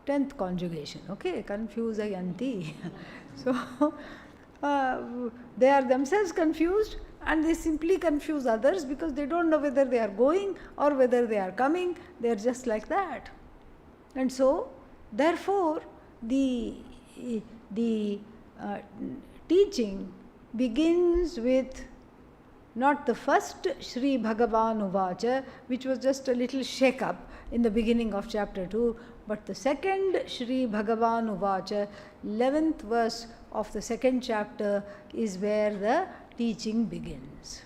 10th conjugation, okay, confusayanti. So, they are themselves confused and they simply confuse others because they don't know whether they are going or whether they are coming. They are just like that. And so, therefore, the teaching begins with not the first Shri Bhagavan Uvacha, which was just a little shake-up in the beginning of chapter 2, but the second Shri Bhagavan Uvacha, 11th verse of the second chapter, is where the teaching begins.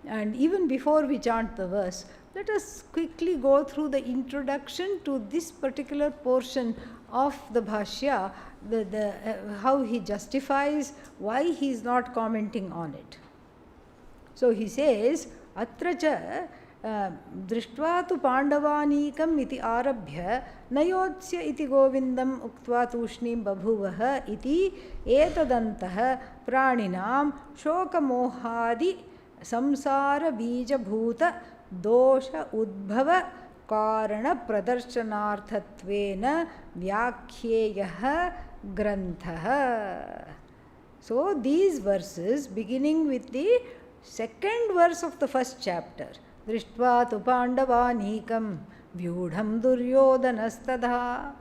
And even before we chant the verse, let us quickly go through the introduction to this particular portion of the Bhashya, how he justifies why he is not commenting on it. So he says, Atracha दृष्ट्वा तु पाण्डवानीकम् इति आरभ्य नयोत्स्य इति गोविन्दम् उक्त्वा तूष्णीं बभूवः इति एतदन्तः प्राणिनां शोकमोहादि संसारबीजभूत दोष उद्भव कारणप्रदर्शनार्थत्वेन व्याख्येयः ग्रन्थः. So these verses, beginning with the second verse of the first chapter, दृष्ट्वा तु पाण्डवानीकं व्यूढं दुर्योधनस्तथा,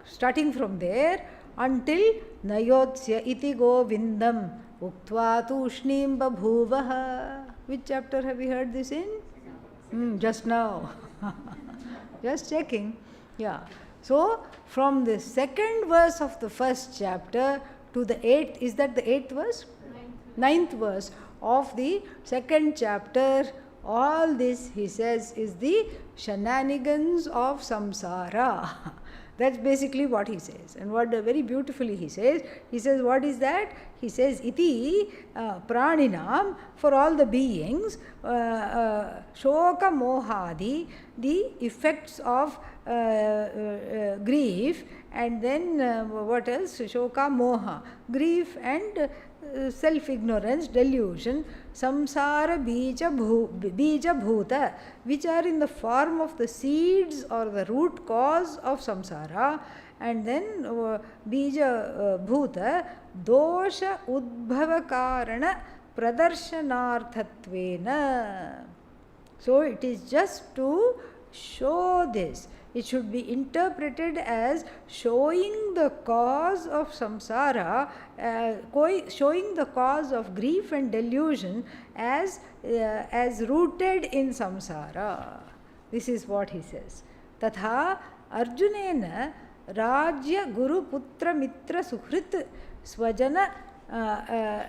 starting from there until नयोत्स्य इति गोविन्दं उक्त्वा तूष्णीं बभूवः. Which chapter have we heard this in? Just now. Just checking. Yeah. So, from the second verse of the first chapter to the 8th, is that the 8th verse? 9th verse of the second chapter, all this, he says, is the shenanigans of samsara. That's basically what he says. And what very beautifully he says, what is that? He says, iti praninam, for all the beings, shoka mohadi, the effects of grief, and then what else? Shoka moha, grief and self-ignorance, delusion, samsara bija bhuta, which are in the form of the seeds or the root cause of samsara, and then bija bhuta, dosha udbhava karana pradarshanaarthatvena. So it is just to show this. It should be interpreted as showing the cause of samsara, showing the cause of grief and delusion as rooted in samsara. This is what he says. Tatha Arjunena Rajya Guru Putra Mitra Suhrit Swajana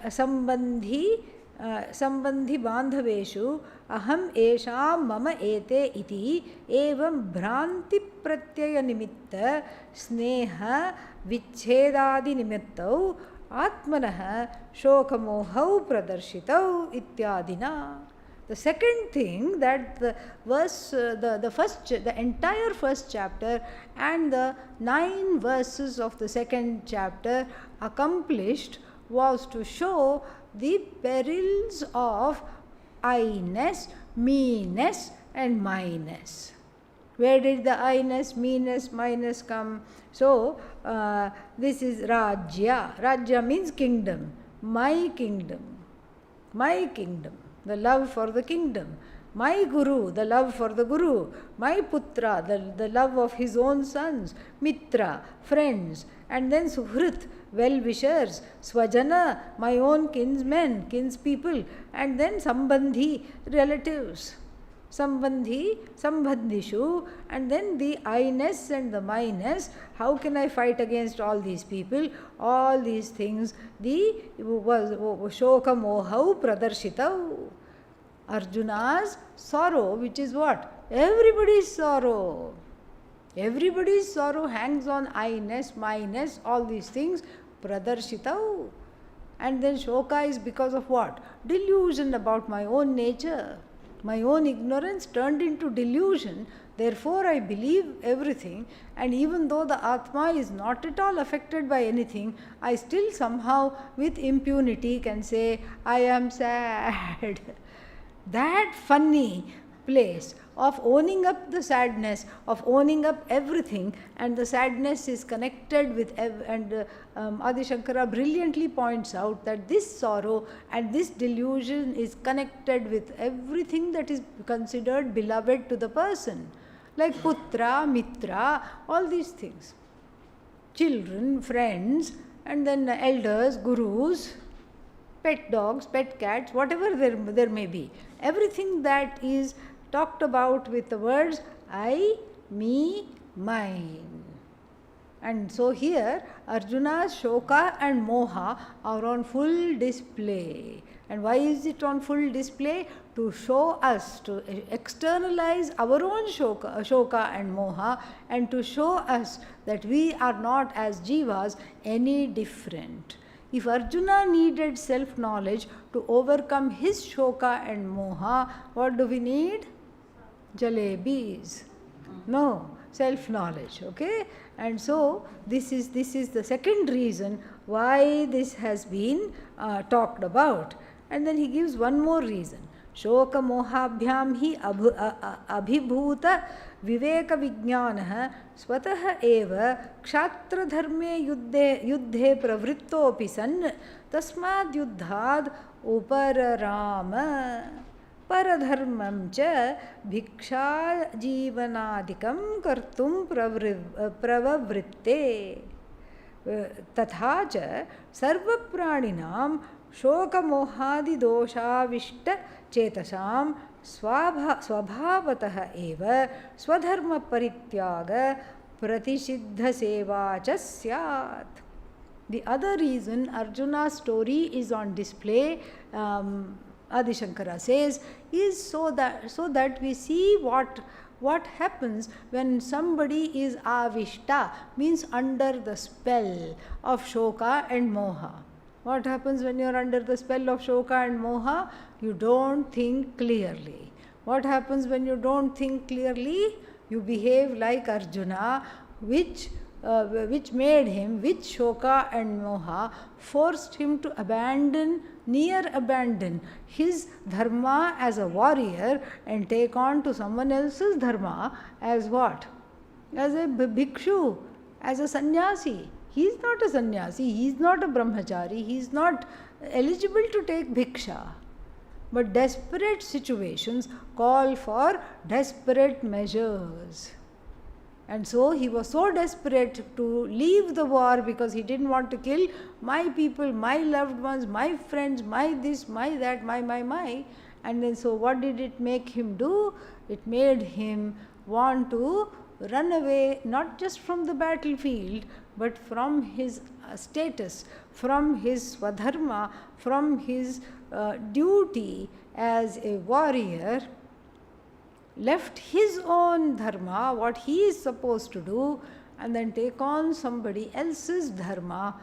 Sambandhi Bandhaveshu Aham Esham Mama Ete Iti Evam Bhranti Pratyaya Nimitta Sneha Vichedadi Nimittau Atmanaha Shokamohau Pradarshitau Ityadina. The second thing that the verse, the entire first chapter and the 9 verses of the second chapter accomplished was to show the perils of I-ness, me-ness and my-ness. Where did the I-ness, me-ness, my-ness come? So, this is Rajya. Rajya means kingdom. My kingdom. My kingdom. The love for the kingdom. My Guru, the love for the Guru. My Putra, the love of his own sons. Mitra, friends. And then Suhrit, well-wishers. Swajana, my own kinsmen, kinspeople. And then Sambandhi, relatives. Sambandhi, Sambandhishu, and then the I-ness and the my-ness. How can I fight against all these people? All these things, the Shoka Mohau Pradarshitau. Arjuna's sorrow, which is what? Everybody's sorrow. Everybody's sorrow hangs on I-ness, my-ness, all these things. Pradarshitau. And then Shoka is because of what? Delusion about my own nature. My own ignorance turned into delusion, therefore I believe everything, and even though the Atma is not at all affected by anything, I still somehow with impunity can say, I am sad. That funny place of owning up the sadness, of owning up everything, and the sadness is connected with, Adi Shankara brilliantly points out that this sorrow and this delusion is connected with everything that is considered beloved to the person, like Putra, Mitra, all these things. Children, friends, and then elders, gurus, pet dogs, pet cats, whatever there may be. Everything that is talked about with the words I, me, mine. And so here Arjuna's Shoka and Moha are on full display. And why is it on full display? To show us, to externalize our own Shoka and Moha, and to show us that we are not as jivas any different. If Arjuna needed self-knowledge to overcome his Shoka and Moha, what do we need? Jalebis. No, self-knowledge. Okay? And so this is the second reason why this has been talked about. And then he gives one more reason. Shoka mohabhyam hi abhibhuta viveka vijnanah swatah eva kshatra dharme yuddhe pravrittopi san tasmad yuddhad upararama paradharmam cha bhiksha jivanadikam kartum pravavritte tatha cha sarva praninam shoka mohadi doshavishta chetasam स्वभावतः एव स्वधर्म परित्याग प्रतिषिद्ध सेवा च स्यात्. The other reason Arjuna's story is on display, Adi Shankara says, is so that we see what happens when somebody is avishta, means under the spell of Shoka and Moha. What happens when you are under the spell of Shoka and Moha? You don't think clearly. What happens when you don't think clearly? You behave like Arjuna, which made him, with Shoka and Moha, forced him to abandon his dharma as a warrior and take on to someone else's dharma as what? As a bhikshu, as a sannyasi. He is not a sannyasi, he is not a brahmachari, he is not eligible to take bhiksha. But desperate situations call for desperate measures. And so he was so desperate to leave the war because he didn't want to kill my people, my loved ones, my friends, my this, my that, my. And then so what did it make him do? It made him want to run away, not just from the battlefield, but from his status, from his swadharma, from his duty as a warrior, left his own dharma, what he is supposed to do, and then take on somebody else's dharma,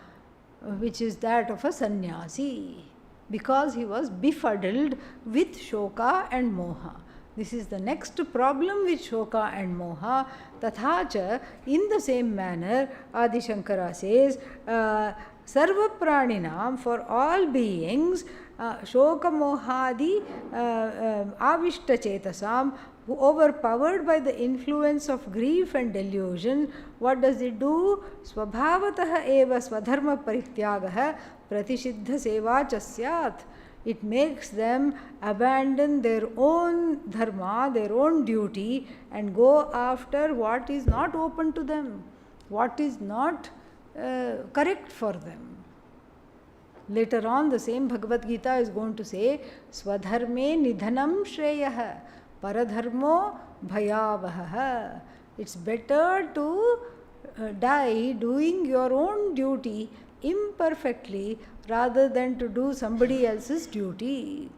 which is that of a sannyasi. because he was befuddled with shoka and moha. This is the next problem with shoka and moha. Tathacha, in the same manner, Adi Shankara says, Sarva Praninam, for all beings, shoka mohadi avishta chetasam, overpowered by the influence of grief and delusion, what does it do? Swabhavataha eva swadharma parityagaha pratisiddha seva chasyat. It makes them abandon their own dharma, their own duty, and go after what is not open to them, what is not correct for them. Later on, the same Bhagavad Gita is going to say, Swadharme nidhanam shreyah paradharmo bhayavaha. It's better to die doing your own duty imperfectly rather than to do somebody else's duty.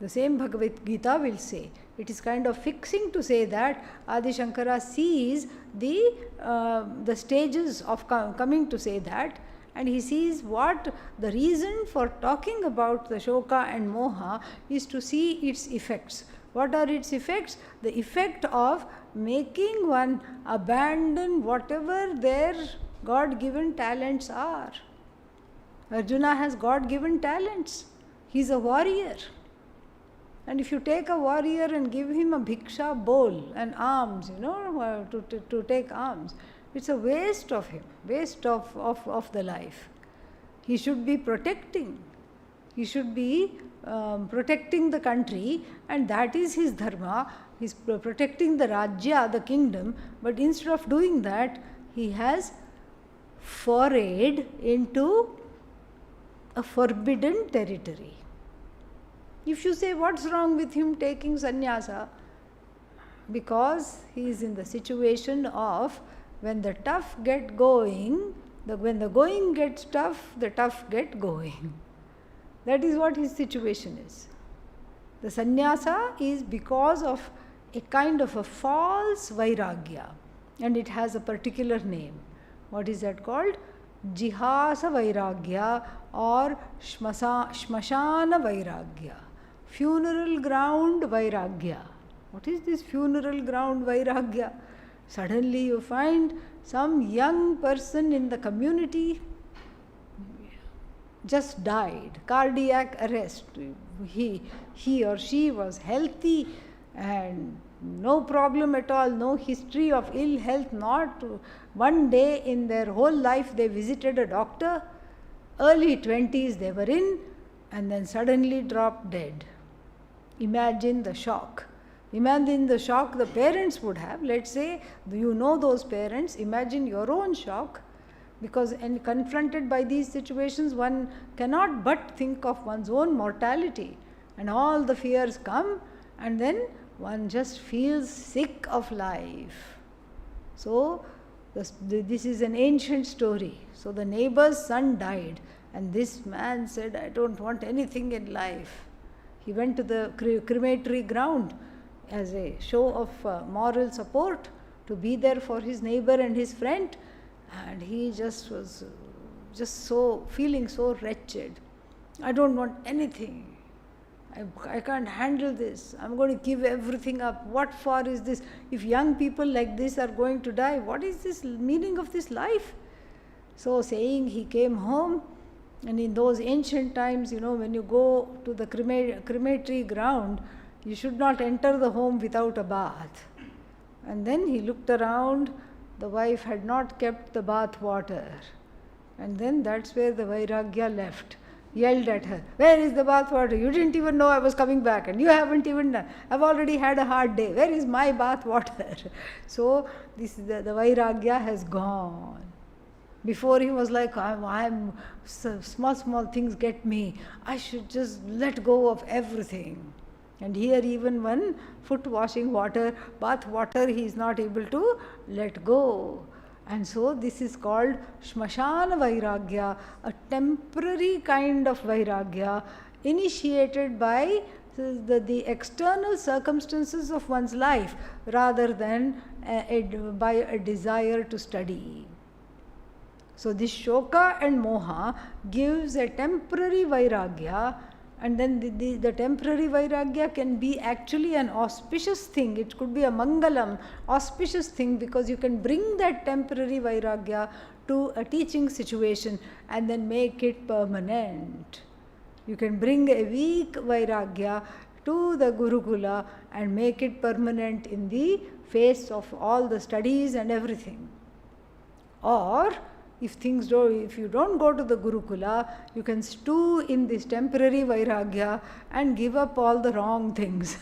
The same Bhagavad Gita will say. It is kind of fixing to say that Adi Shankara sees the stages of coming to say that, and he sees what the reason for talking about the shoka and moha is to see its effects. What are its effects? The effect of making one abandon whatever their God-given talents are. Arjuna has God-given talents. He is a warrior. And if you take a warrior and give him a bhiksha bowl and arms, to take arms, it's a waste of him, waste of the life. He should be protecting. He should be protecting the country, and that is his dharma. He is protecting the rajya, the kingdom, but instead of doing that, he has forayed into a forbidden territory. If you say, what's wrong with him taking sannyasa? Because he is in the situation of, when the tough get going, when the going gets tough, the tough get going. That is what his situation is. The sannyasa is because of a kind of a false vairagya, and it has a particular name. What is that called? Jihasa vairagya or shmashana vairagya. Funeral ground vairagya. What is this funeral ground vairagya? Suddenly you find some young person in the community just died, cardiac arrest. He or she was healthy and no problem at all, no history of ill health, not one day in their whole life they visited a doctor. Early 20s they were in, and then suddenly dropped dead. Imagine the shock. Imagine the shock the parents would have. Let's say you know those parents. Imagine your own shock, because and confronted by these situations, one cannot but think of one's own mortality, and all the fears come, and then one just feels sick of life. So this is an ancient story. So the neighbor's son died, and this man said, I don't want anything in life. He went to the crematory ground as a show of moral support, to be there for his neighbor and his friend, and he just was so feeling so wretched. I don't want anything. I can't handle this. I'm going to give everything up. What for is this? If young people like this are going to die, what is this meaning of this life? So saying, he came home, and in those ancient times, when you go to the crematory ground, you should not enter the home without a bath. And then he looked around, the wife had not kept the bath water. And then that's where the vairagya left. Yelled at her, where is the bath water? You didn't even know I was coming back, and you haven't even done. I've already had a hard day. Where is my bath water? So this the vairagya has gone. Before he was like, I'm small things get me. I should just let go of everything. And here even one foot washing water, bath water, he is not able to let go. And so this is called Shmashana Vairagya, a temporary kind of Vairagya initiated by the external circumstances of one's life rather than by a desire to study. So this shoka and moha gives a temporary vairagya, and then the temporary vairagya can be actually an auspicious thing. It could be a mangalam, auspicious thing, because you can bring that temporary vairagya to a teaching situation and then make it permanent. You can bring a weak vairagya to the Gurukula and make it permanent in the face of all the studies and everything. Or if you don't go to the Gurukula, you can stew in this temporary vairagya and give up all the wrong things.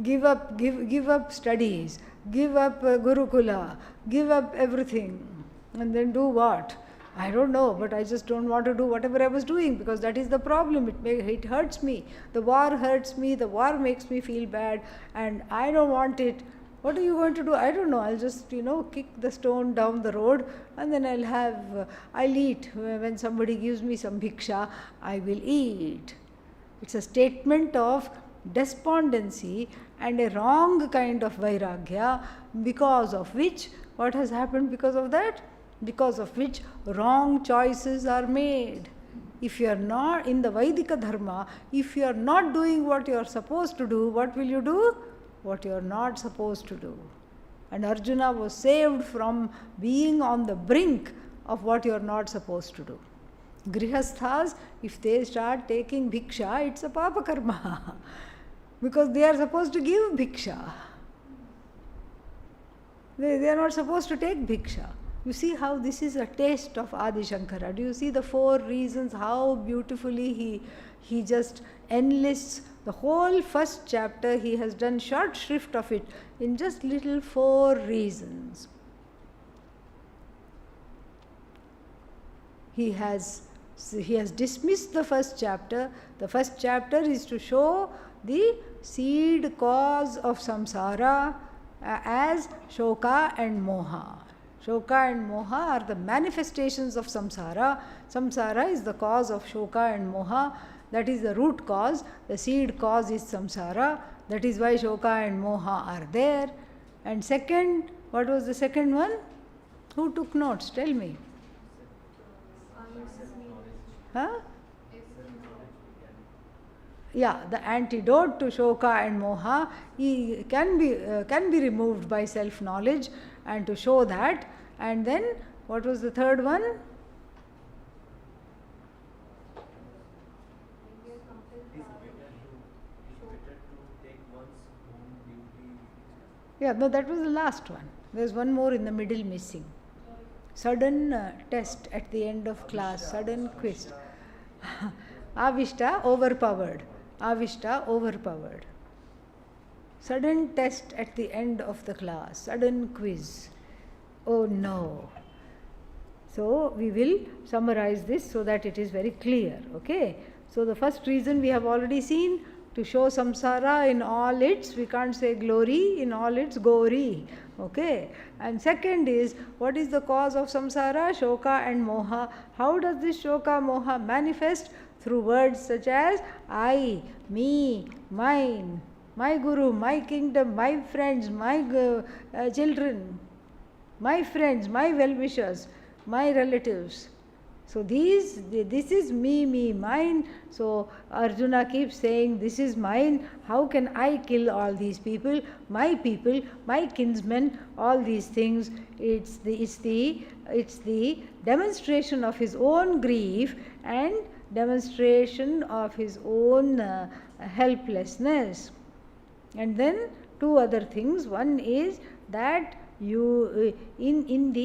give up studies, give up Gurukula, give up everything, and then do what? I don't know, but I just don't want to do whatever I was doing, because that is the problem. It hurts me. The war hurts me. The war makes me feel bad, and I don't want it. What are you going to do? I don't know. I'll just, kick the stone down the road, and then I'll eat. When somebody gives me some bhiksha, I will eat. It's a statement of despondency and a wrong kind of vairagya, because of which, what has happened because of that? Because of which wrong choices are made. If you are not in the Vaidika dharma, if you are not doing what you are supposed to do, what will you do? What you are not supposed to do. And Arjuna was saved from being on the brink of what you are not supposed to do. Grihasthas, if they start taking bhiksha, it's a papa karma. Because they are supposed to give bhiksha. They are not supposed to take bhiksha. You see how this is a taste of Adi Shankara. Do you see the 4 reasons, how beautifully he just enlists the whole first chapter? He has done short shrift of it in just little 4 reasons. He has dismissed the first chapter. The first chapter is to show the seed cause of samsara as shoka and moha. Shoka and moha are the manifestations of samsara. Samsara is the cause of shoka and moha. That is the root cause. The seed cause is samsara. That is why shoka and moha are there. And second, what was the second one? Who took notes? Tell me. Huh? Yeah, the antidote to shoka and moha can be removed by self-knowledge, and to show that. And then, what was the third one? Yeah, no, that was the last one. There's one more in the middle missing. Sudden test at the end of class, sudden quiz. Avishta, overpowered. Avishta, overpowered. Sudden test at the end of the class, sudden quiz. Oh no. So we will summarize this so that it is very clear. Okay. So the first reason we have already seen, to show samsara in all its, we can't say glory, in all its gori. Okay. And second is, what is the cause of samsara? Shoka and moha. How does this shoka moha manifest? Through words such as I, me, mine, my guru, my kingdom, my friends, my children, my friends, my well-wishers, my relatives. So this is me, mine. So Arjuna keeps saying, this is mine. How can I kill all these people, my kinsmen, all these things? It's the demonstration of his own grief and demonstration of his own helplessness. And then 2 other things. One is that you in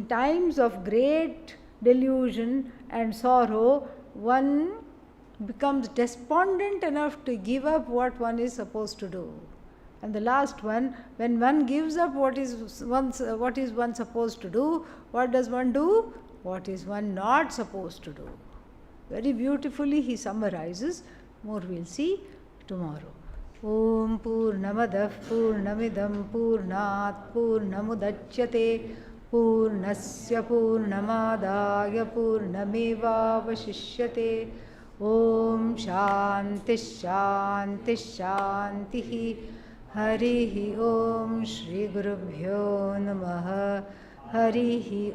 times of great delusion and sorrow, one becomes despondent enough to give up what one is supposed to do. And the last one, when one gives up what is one supposed to do, what does one do? What is one not supposed to do? Very beautifully he summarizes. More we'll see tomorrow. Om Purnamadah Purnamidam Purnat Purnamudachyate Purnasya Purnamadaya Purnameva Vashishyate. Om Shanti Shanti Shanti. Harihi Om Shri Gurubhyo Namaha Harihi